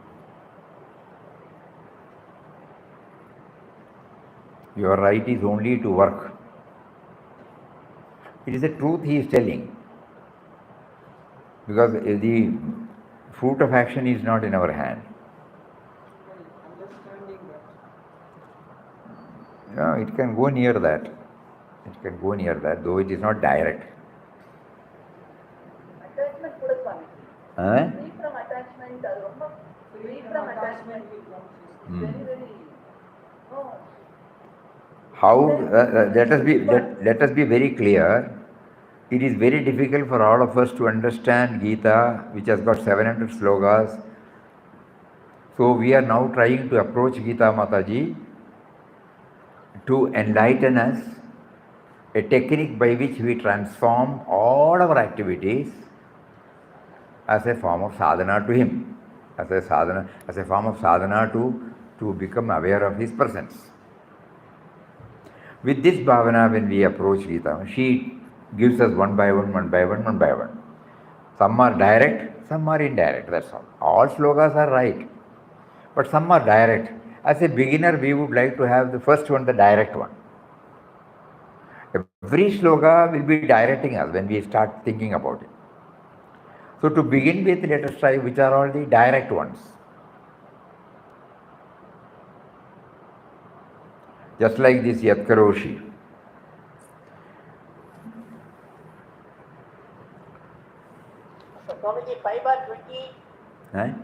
Your right is only to work. It is the truth he is telling. Because the fruit of action is not in our hand. Yeah, it can go near that. It can go near that, though it is not direct. attachment கூட Swami. Free from attachment, free from attachment. Very, very. No. How? Let us be very clear. It is very difficult for all of us to understand Gita, which has got 700 slokas. So we are now trying to approach Gita Mataji to enlighten us a technique by which we transform all our activities as a form of sadhana to him, as a form of sadhana to become aware of his presence. With this bhavana, when we approach Gita, she gives us one by one. Some are direct, some are indirect, that's all. All slokas are right, but some are direct. As a beginner, we would like to have the first one, the direct one. Every sloka will be directing us when we start thinking about it. So to begin with, let us try which are all the direct ones. Just like this Yatkaroshi. So Swamiji, 5 bar 20. 5:28.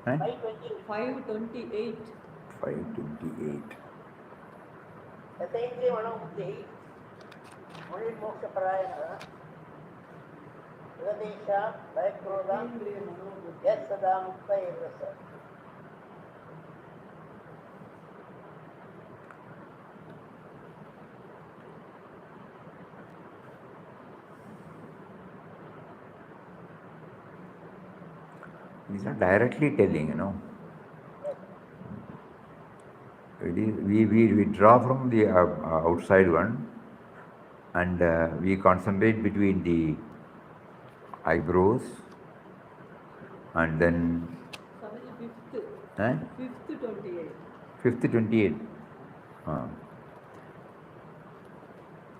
5:20. 528. Yatayindriya Manobuddhi. Only Moksha Parayana. Yadesha, Bayakroda. Yes, Sada Mukta Evrasa. He's not directly telling, We draw from the outside one, and we concentrate between the eyebrows, and then Swamiji, fifth. eh? Fifth 28. Fifth 28.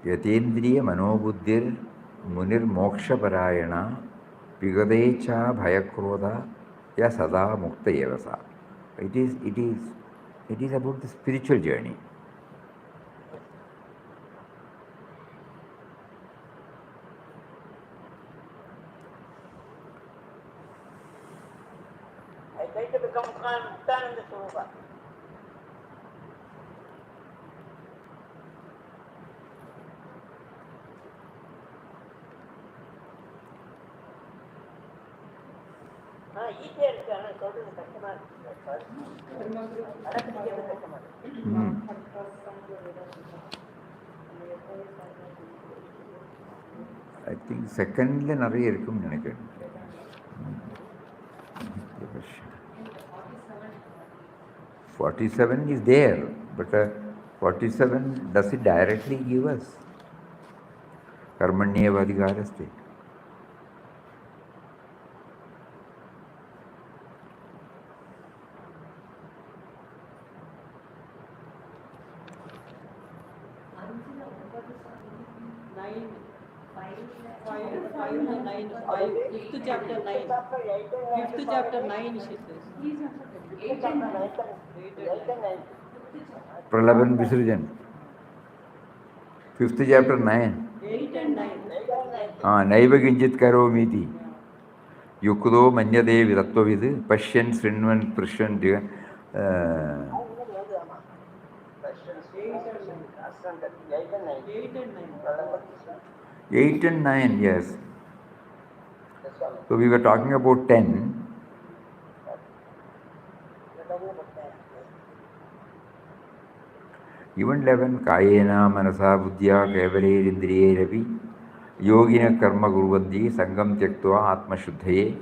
Yatendriya manobuddhir munir moksha parayana pigadecha bhayakrodha ya sada mukta evasa. It is about the spiritual journey. I try to become Muktananda Swarupa. ஈஸியாக இருக்கு, ஆனால் சொல்றது கஷ்டமா இருக்கு. அடக்கிக்கிறது கஷ்டமா இருக்கு. I think secondல நிறைய இருக்கும்னு நினைக்கிறேன். 47 is there, but 47 does it directly give us? Karmanyeva adhikaraste. Fifth chapter 9. Fifth chapter 9, she says. Pralaban Visarjan. 5th chapter 9. 8 and 9. Naiva Ginjit Karomiti. Yukdo Manyade Vidattovid, Passion, Srinvan, Prishan, 8 and 9, yes. So we were talking about 10. Even 11, Kayena, Manasa, Buddhya, Kavale, Indriye, Ravi, Yogina Karma Guruvandi, Sangam Tyaktva, Atma Shuddhaye,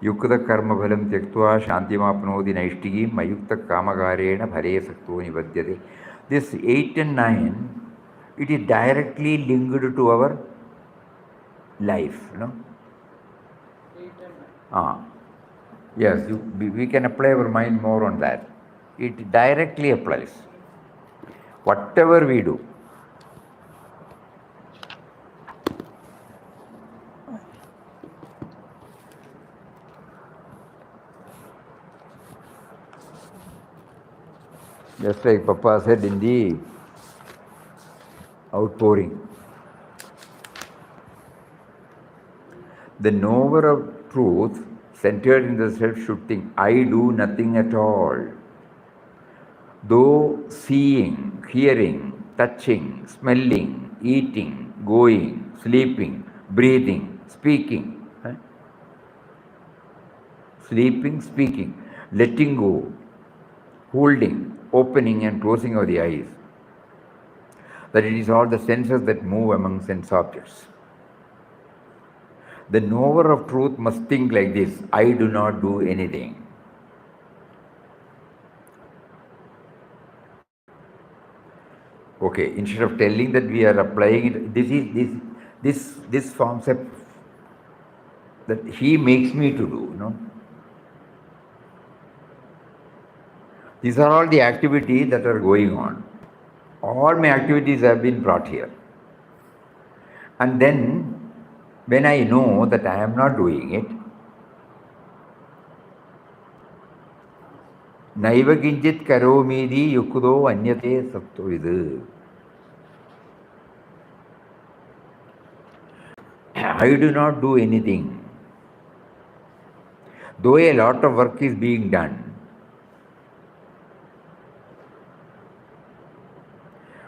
Yukta Karma Bhalam Tyaktva, Shantimapnodi Naishtigi, Mayukta Kamagarena, Bhare Sakto Nivadyate. This 8 and 9, it is directly linked to our life, you know. 8 and 9. Yes, we can apply our mind more on that. It directly applies. Whatever we do. Just like Papa said in the outpouring. The knower of truth centered in the self should think, I do nothing at all. Though seeing, hearing, touching, smelling, eating, going, sleeping, breathing, speaking, sleeping, speaking, letting go, holding, opening and closing of the eyes, that it is all the senses that move among sense objects. The knower of truth must think like this, I do not do anything. Okay, instead of telling that we are applying it, this forms a that he makes me to do, you know. These are all the activities that are going on. All my activities have been brought here. And then, when I know that I am not doing it, Naiva Kinjit Karomidi Yukudo Anyate Saptovidu. I do not do anything. Though a lot of work is being done,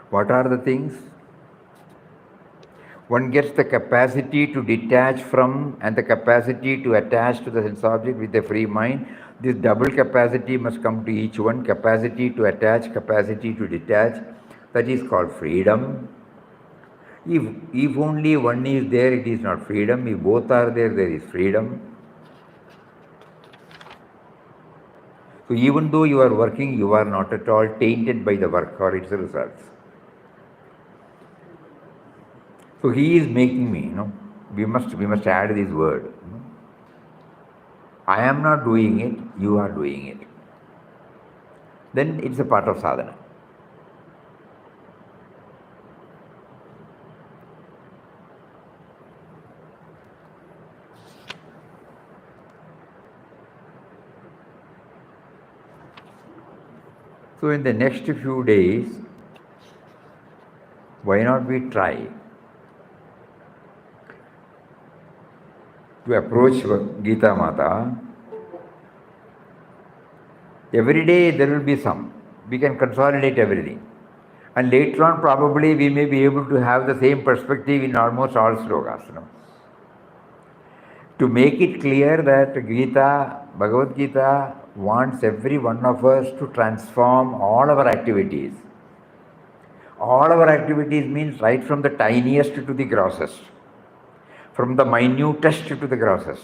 what are the things? One gets the capacity to detach from and the capacity to attach to the sense object with a free mind. This double capacity must come to each one, capacity to attach, capacity to detach. That is called freedom. If only one is there, it is not freedom. If both are there, there is freedom. So So even though you are working, you are not at all tainted by the work or its results. So he is making me, we must add this word. I am not doing it, you are doing it. Then it's a part of sadhana. So in the next few days, why not we try to approach Gita Mata? Every day there will be some. We can consolidate everything. And later on probably we may be able to have the same perspective in almost all slokas. To make it clear that Bhagavad Gita wants every one of us to transform all our activities. All our activities means right from the tiniest to the grossest, from the minutest to the grossest.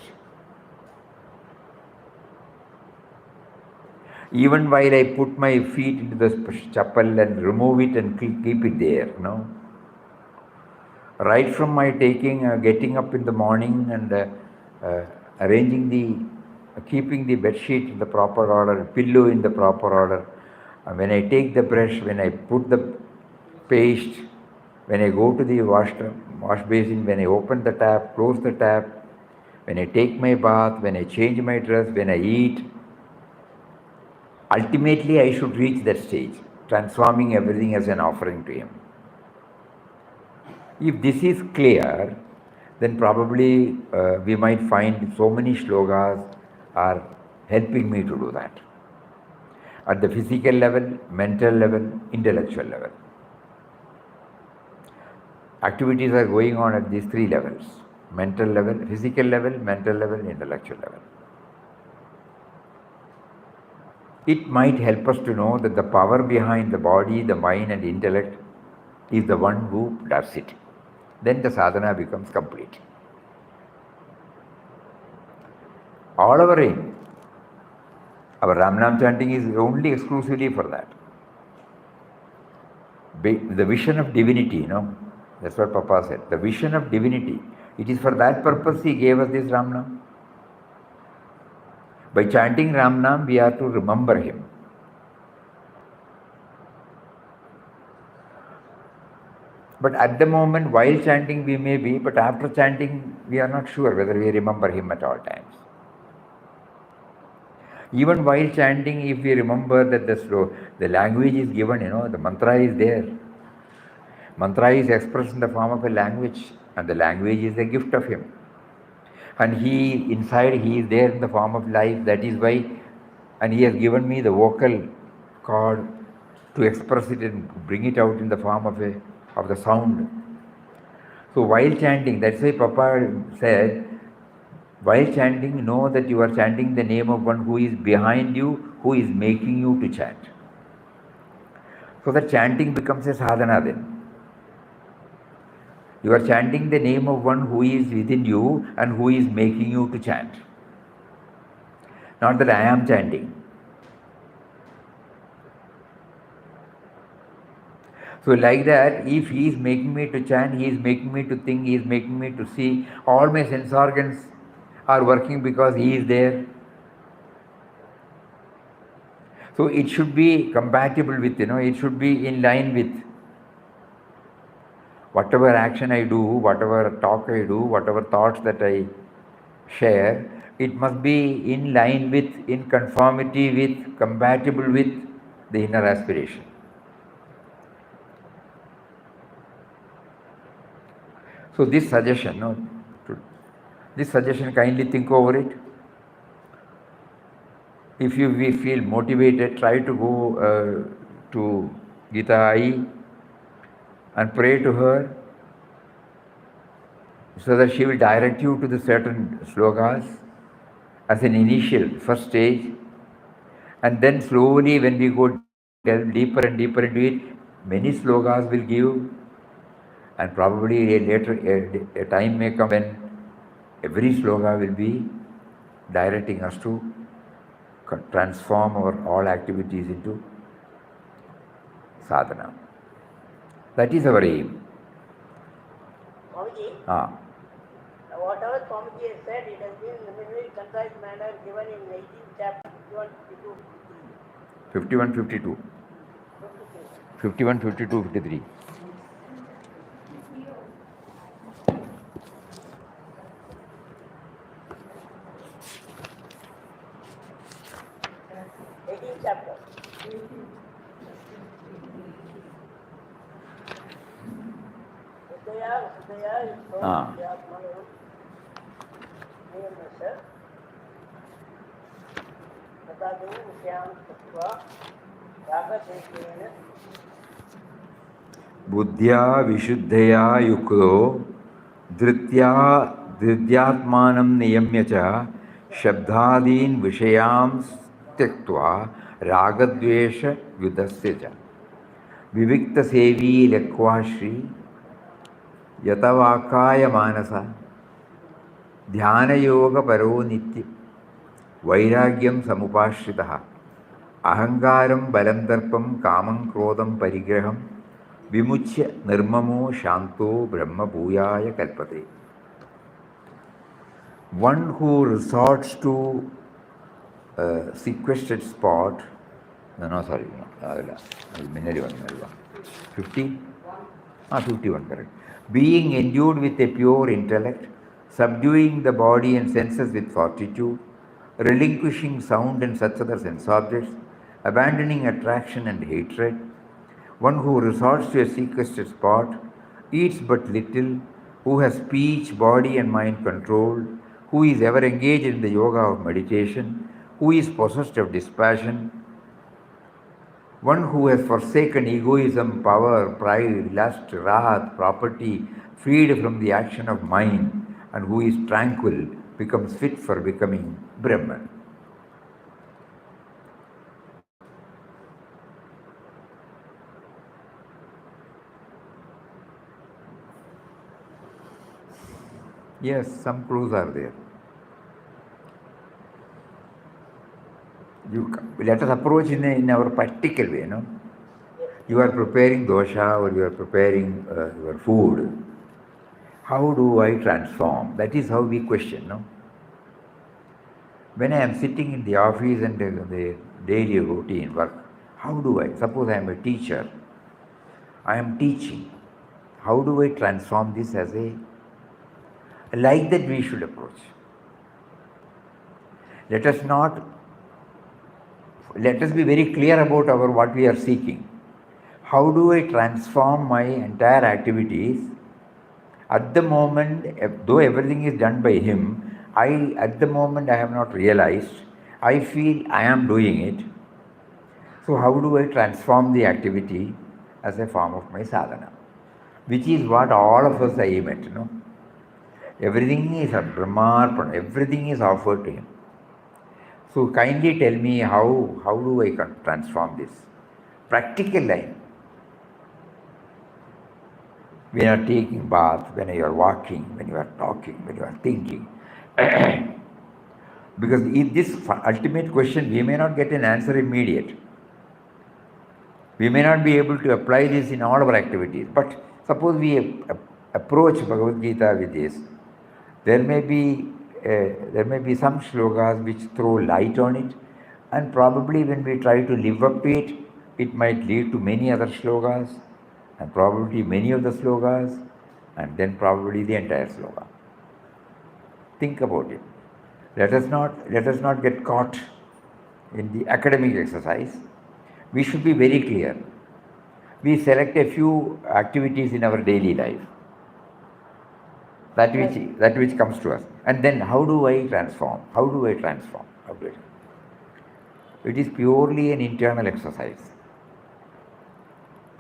Even while I put my feet into the chappal and remove it and keep it there, right from my getting up in the morning and keeping the bed sheet in the proper order, pillow in the proper order. When I take the brush, when I put the paste, when I go to the wash basin, when I open the tap, close the tap, when I take my bath, when I change my dress, when I eat, ultimately I should reach that stage, transforming everything as an offering to Him. If this is clear, then probably we might find so many shlokas are helping me to do that. At the physical level, mental level, intellectual level. Activities are going on at these three levels: mental level, physical level, mental level, intellectual level. It might help us to know that the power behind the body, the mind and intellect is the one who does it. Then the sadhana becomes complete. All our aim, our Ramnam chanting is only exclusively for that. The vision of divinity, that's what Papa said. The vision of divinity. It is for that purpose he gave us this Ramnam. By chanting Ramnam, we are to remember him. But at the moment, while chanting we may be, but after chanting, we are not sure whether we remember him at all times. Even while chanting, if we remember that the language is given, the mantra is there. Mantra is expressed in the form of a language, and the language is a gift of him. And inside he is there in the form of life. That is why, and he has given me the vocal cord to express it and bring it out in the form of the sound. So while chanting, that's why Papa said, while chanting, know that you are chanting the name of one who is behind you, who is making you to chant. So that chanting becomes a sadhana then. You are chanting the name of one who is within you and who is making you to chant. Not that I am chanting. So like that, if he is making me to chant, he is making me to think, he is making me to see, all my sense organs are working because he is there. So it should be compatible with, it should be in line with whatever action I do, whatever talk I do, whatever thoughts that I share, it must be in line with, in conformity with, compatible with the inner aspiration. So this suggestion, kindly think over it. If you feel motivated, try to go to Gita Ai and pray to her so that she will direct you to the certain slokas as an initial first stage, and then slowly when we go delve deeper and deeper into it, many slokas will give, and probably later a time may come when every sloka will be directing us to transform our all activities into sadhana. That is our aim. Swamiji, Ah. whatever Swamiji has said, it has been in a very concise manner given in 18th chapter, 51, 52, 51, 52, 53. 18th chapter. Sudaya is so Atmanu, Niyamasa, Tatadu Vishyam Tattva, Ragaseshena, बुद्ध्या विशुद्धया युक्तो धृत्यात्मानं नियम्य च शब्दादीन् विषयान् त्यक्त्वा रागद्वेष युधस्य च विविक्तसेवी लक्वाश्री यतवाकाय मानस ध्यानयोगपरो नित्य वैराग्यं समुपाश्रितः अहंकारं बलं दर्पं कामं क्रोधं परिग्रहं विमुच्य निर्ममो शांतो ब्रह्म भूयाय कल्पते. One who resorts to a sequestered spot, no, sorry, mineral one, 50? 51, correct. Being endued with a pure intellect, subduing the body and senses with fortitude, relinquishing sound and such other sense objects, abandoning attraction and hatred. One who resorts to a sequestered spot, eats but little, who has speech, body and mind controlled, who is ever engaged in the yoga of meditation, who is possessed of dispassion, one who has forsaken egoism, power, pride, lust, wrath, property, freed from the action of mind, and who is tranquil, becomes fit for becoming Brahman. Yes, some clues are there. Let us approach in our practical way, no? You are preparing dosha or you are preparing your food. How do I transform? That is how we question, no? When I am sitting in the office and the daily routine work, how do I? Suppose I am a teacher. I am teaching. How do I transform this as a... Like that we should approach. Let us be very clear about what we are seeking. How do I transform my entire activities? At the moment, though everything is done by him, at the moment I have not realized, I feel I am doing it. So how do I transform the activity as a form of my sadhana? Which is what all of us aim at, you know. Everything is a Brahmarpana, everything is offered to him. So kindly tell me how do I transform this? Practical line. When you are taking bath, when you are walking, when you are talking, when you are thinking. Because in this ultimate question, we may not get an answer immediate. We may not be able to apply this in all our activities. But suppose we approach Bhagavad Gita with this. There may be some shlokas which throw light on it, and probably when we try to live up to it, it might lead to many other shlokas, and probably many of the slokas, and then probably the entire sloka. Think about it. Let us not get caught in the academic exercise. We should be very clear. We select a few activities in our daily life. That which comes to us. And then how do I transform? It is purely an internal exercise.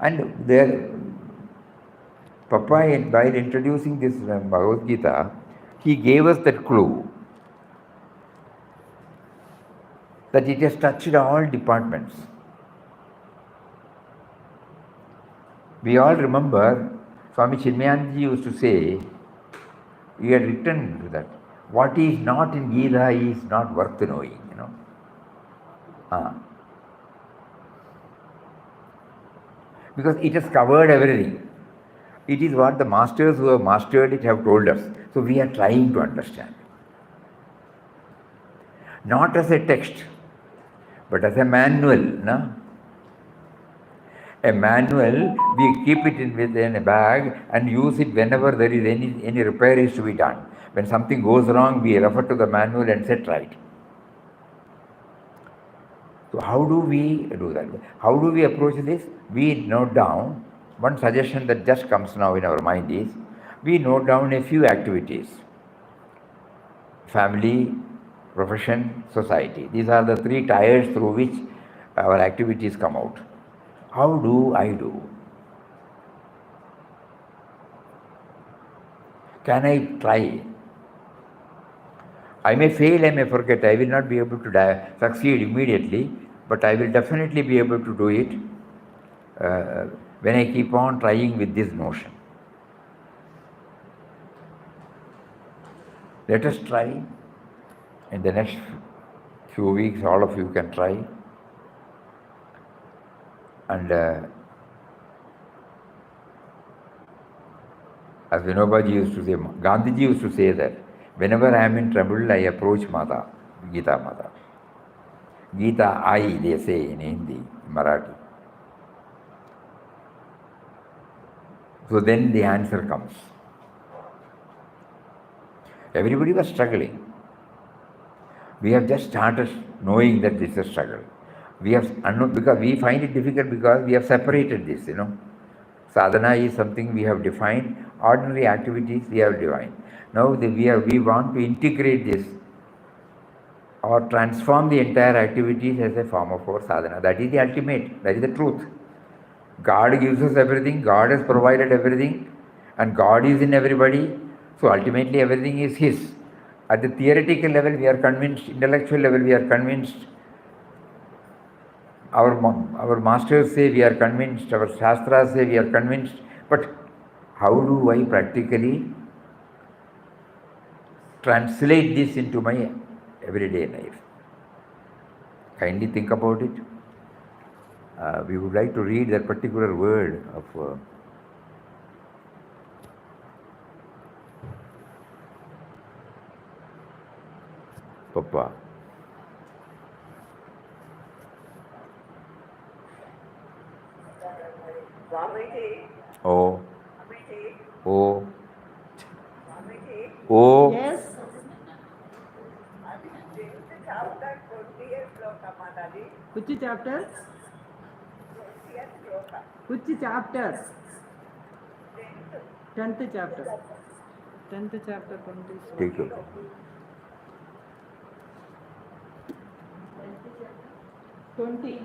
And there, Papa, while introducing this Bhagavad Gita, he gave us that clue that it has touched all departments. We all remember Swami Chinmayanji used to say, he had written that what is not in Gita is not worth knowing, you know. Ah. Because it has covered everything. It is what the masters who have mastered it have told us. So we are trying to understand. Not as a text, but as a manual. No? A manual, we keep it within a bag and use it whenever there is any repair is to be done. When something goes wrong, we refer to the manual and set right. So how do we do that? How do we approach this? We note down, one suggestion that just comes now in our mind is, we note down a few activities. Family, profession, society. These are the three tiers through which our activities come out. How do I do? Can I try? I may fail, I may forget, I will not be able to succeed immediately, but I will definitely be able to do it when I keep on trying with this notion. Let us try. In the next few weeks, all of you can try. And as Vinobaji used to say, Gandhiji used to say that whenever I am in trouble, I approach Mata, Gita Mata. Gita, I, they say in Hindi, Marathi. So then the answer comes. Everybody was struggling. We have just started knowing that this is a struggle. We have because we find it difficult because we have separated this, Sadhana is something we have defined, ordinary activities we have defined. Now we want to integrate this or transform the entire activities as a form of our sadhana. That is the ultimate, that is the truth. God gives us everything, God has provided everything, and God is in everybody, so ultimately everything is His. At the theoretical level we are convinced, intellectual level we are convinced, our masters say we are convinced, our shastras say we are convinced, but how do I practically translate this into my everyday life? Kindly think about it. We would like to read that particular word of Papa. Oh, oh, oh. Yes. Which chapter? Which chapter? 10th chapter. 10th chapter, 20. Take it. 20.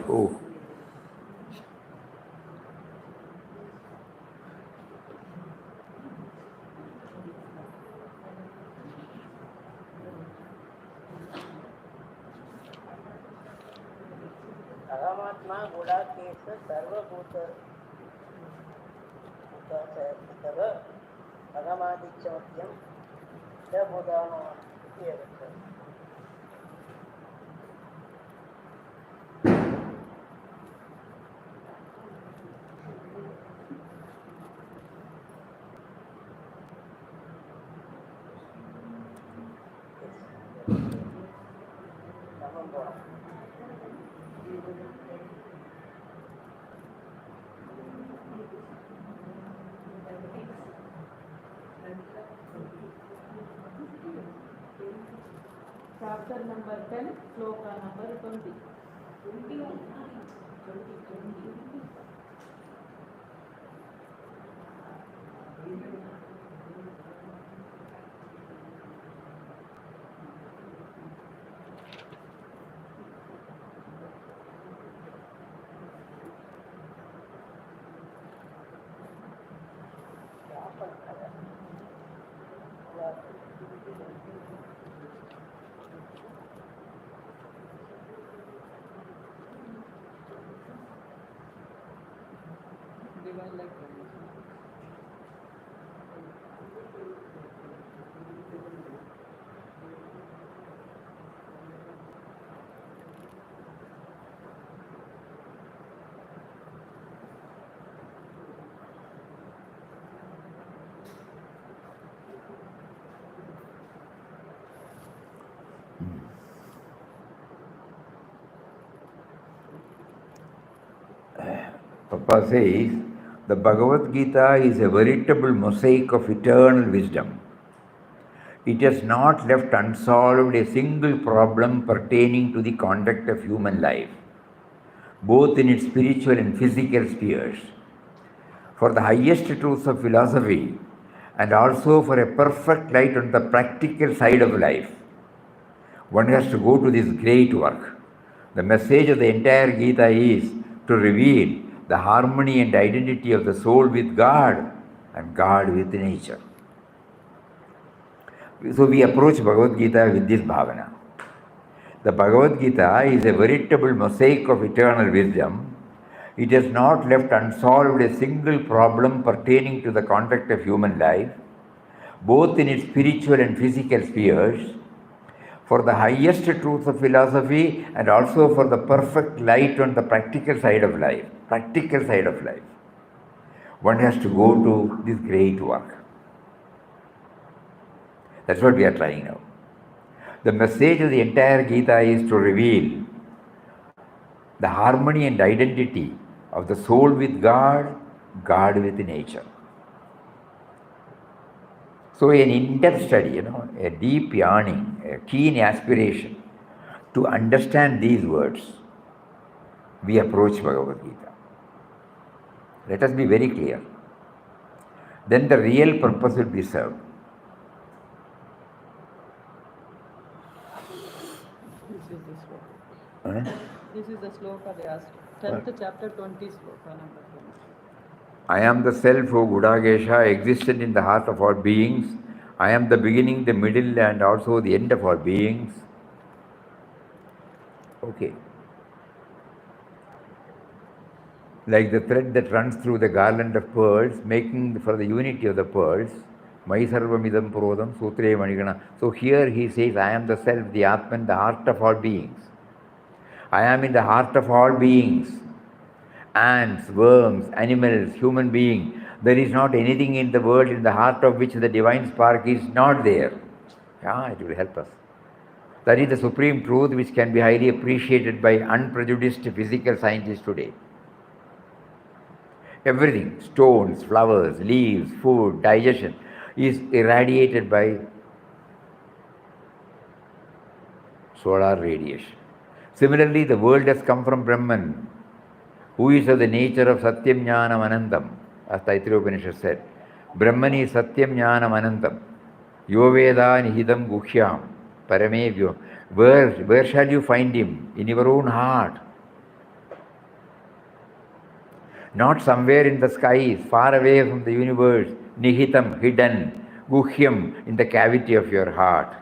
Oh. अहमात्मा गुणाकेश सर्वभूत अहमादिच्छमत्यम च भूतानो Chapter number 10, sloka number 20. 21. Divine life. Papa says, the Bhagavad Gita is a veritable mosaic of eternal wisdom. It has not left unsolved a single problem pertaining to the conduct of human life, both in its spiritual and physical spheres. For the highest truths of philosophy and also for a perfect light on the practical side of life, one has to go to this great work. The message of the entire Gita is to reveal the harmony and identity of the soul with God and God with nature. So we approach Bhagavad Gita with this bhavana. The Bhagavad Gita is a veritable mosaic of eternal wisdom. It has not left unsolved a single problem pertaining to the conduct of human life, both in its spiritual and physical spheres, for the highest truths of philosophy and also for the perfect light on the practical side of life. Practical side of life. One has to go to this great work. That's what we are trying now. The message of the entire Gita is to reveal the harmony and identity of the soul with God, God with nature. So an in-depth study, a deep yearning, a keen aspiration to understand these words, we approach Bhagavad Gita. Let us be very clear. Then the real purpose will be served. This is the sloka. This is the sloka they asked. 10th chapter, 20 sloka, number 20. I am the self, O Gudagesha, existent in the heart of all beings. I am the beginning, the middle, and also the end of all beings. Okay. Like the thread that runs through the garland of pearls, making for the unity of the pearls. Mai sarvamidam purodam sutre manigana. So here he says, I am the self, the Atman, the heart of all beings. I am in the heart of all beings. Ants, worms, animals, human being. There is not anything in the world in the heart of which the divine spark is not there. Yeah, it will help us. That is the supreme truth which can be highly appreciated by unprejudiced physical scientists today. Everything, stones, flowers, leaves, food, digestion, is irradiated by solar radiation. Similarly, the world has come from Brahman, who is of the nature of Satyam Jnanam Anantam, as Taittiriya Upanishad said. Brahman is Satyam Jnanam Anantam. Yo Veda Nihidam Gukhyam Paramevyo. Where shall you find him? In your own heart. Not somewhere in the skies, far away from the universe, Nihitam, hidden, Gukhyam, in the cavity of your heart.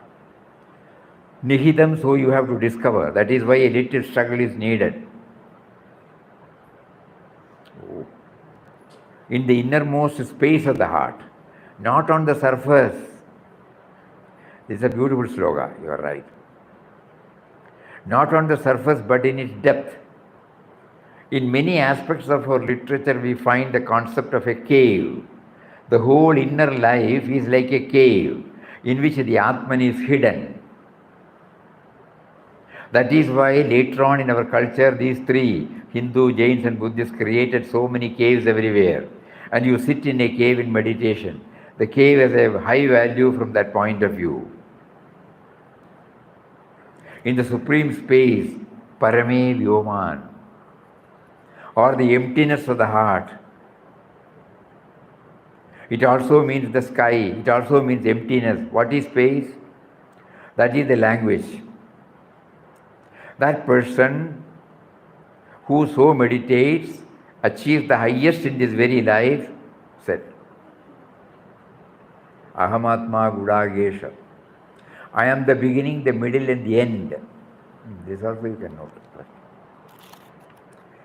Nihidam, so you have to discover. That is why a little struggle is needed. In the innermost space of the heart, not on the surface. This is a beautiful sloga, you are right. Not on the surface, but in its depth. In many aspects of our literature, we find the concept of a cave. The whole inner life is like a cave in which the Atman is hidden. That is why later on in our culture, these three, Hindu, Jains and Buddhists, created so many caves everywhere. And you sit in a cave in meditation. The cave has a high value from that point of view. In the supreme space, Parame Vyoman, or the emptiness of the heart. It also means the sky. It also means emptiness. What is space? That is the language. That person who so meditates achieves the highest in this very life, said, Ahamatma Gudagesha. I am the beginning, the middle and the end. This also you can note.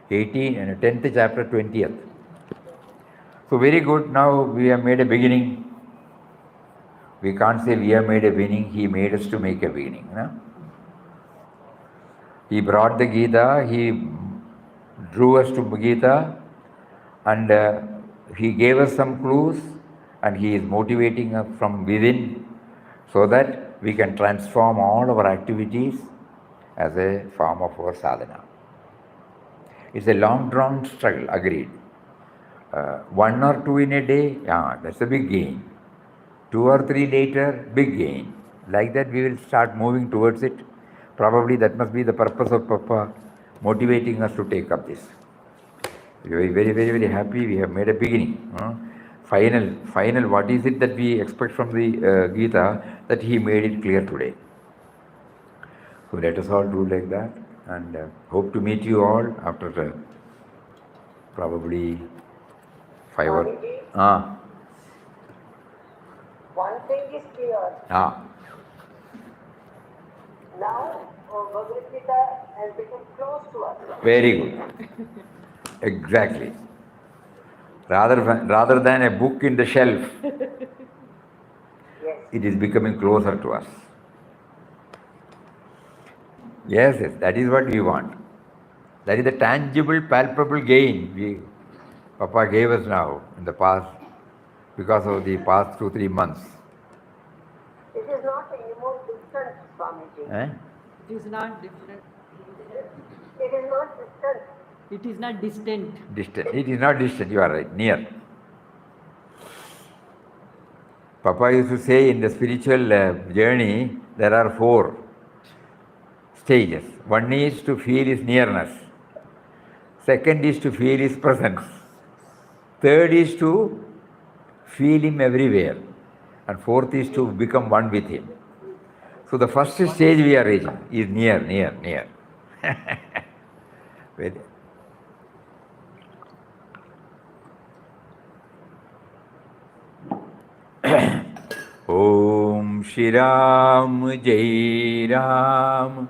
10th chapter, 20th. So very good, now we have made a beginning. We can't say we have made a beginning, he made us to make a beginning. No? He brought the Gita, he drew us to Gita, and he gave us some clues, and he is motivating us from within so that we can transform all our activities as a form of our sadhana. It's a long drawn struggle, agreed. 1 or 2 in a day, yeah, that's a big gain. 2 or 3 later, big gain. Like that, we will start moving towards it. Probably that must be the purpose of Papa motivating us to take up this. We are very, very, very happy. We have made a beginning. Final. What is it that we expect from the Gita? That he made it clear today. So let us all do like that, and hope to meet you all after probably 5 or. Swamiji, one thing is clear. Now, Bhagavad Gita has become close to us. Very good. Exactly. Rather than a book in the shelf, Yes. it is becoming closer to us. Yes, that is what we want. That is the tangible, palpable gain Papa gave us now in the past, because of the past 2-3 months. It is not anymore distant, Swamiji. It is not different. It is not distant. It is not distant. Distant. It is not distant, you are right, near. Papa used to say in the spiritual journey, there are 4 stages. One is to feel his nearness. Second is to feel his presence. Third is to feel him everywhere. And fourth is to become one with him. So the first stage we are reaching is near. Om Shri Ram Jai Ram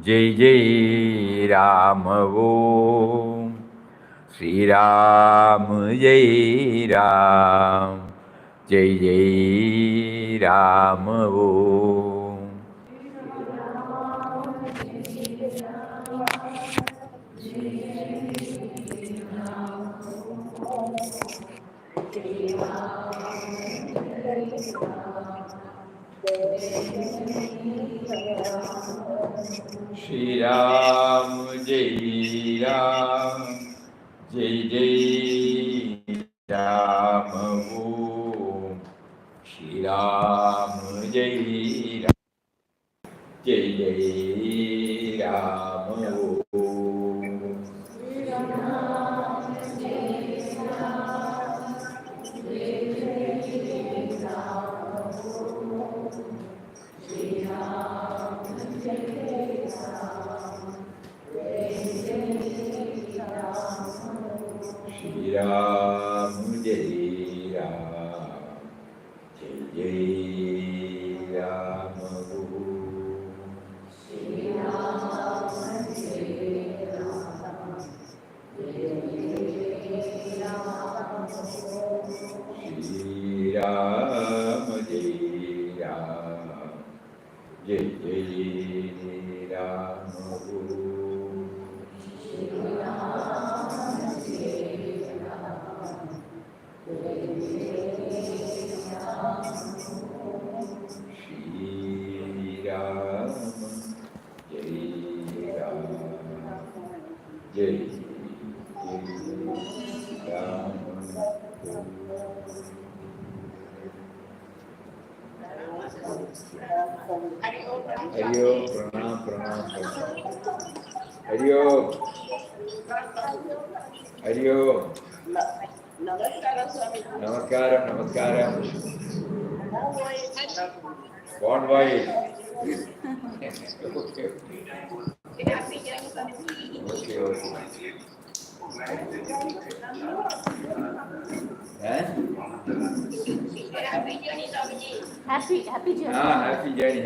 Jai Ram Om Shri Ram Jai Ram Jai Ram Om. Shri Ram Jai Ram Jai Ram Om Shri Ram Jai Ram Jai Ram Om. Shri Ram Jai Ram Jai Ram Om. Shri Ram Jai Ram Jai Ram Om. Shri Ram Jai Ram Jai Ram Hariyo Pranam Hariyo Namaskaram Born wise. Okay. Happy journey. Happy journey.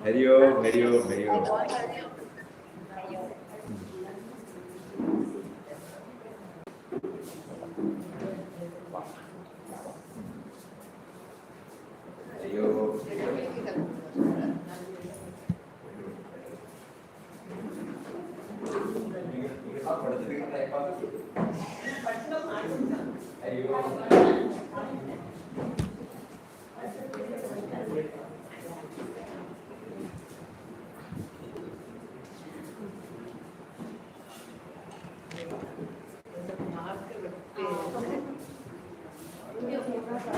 Hariyo. Okay.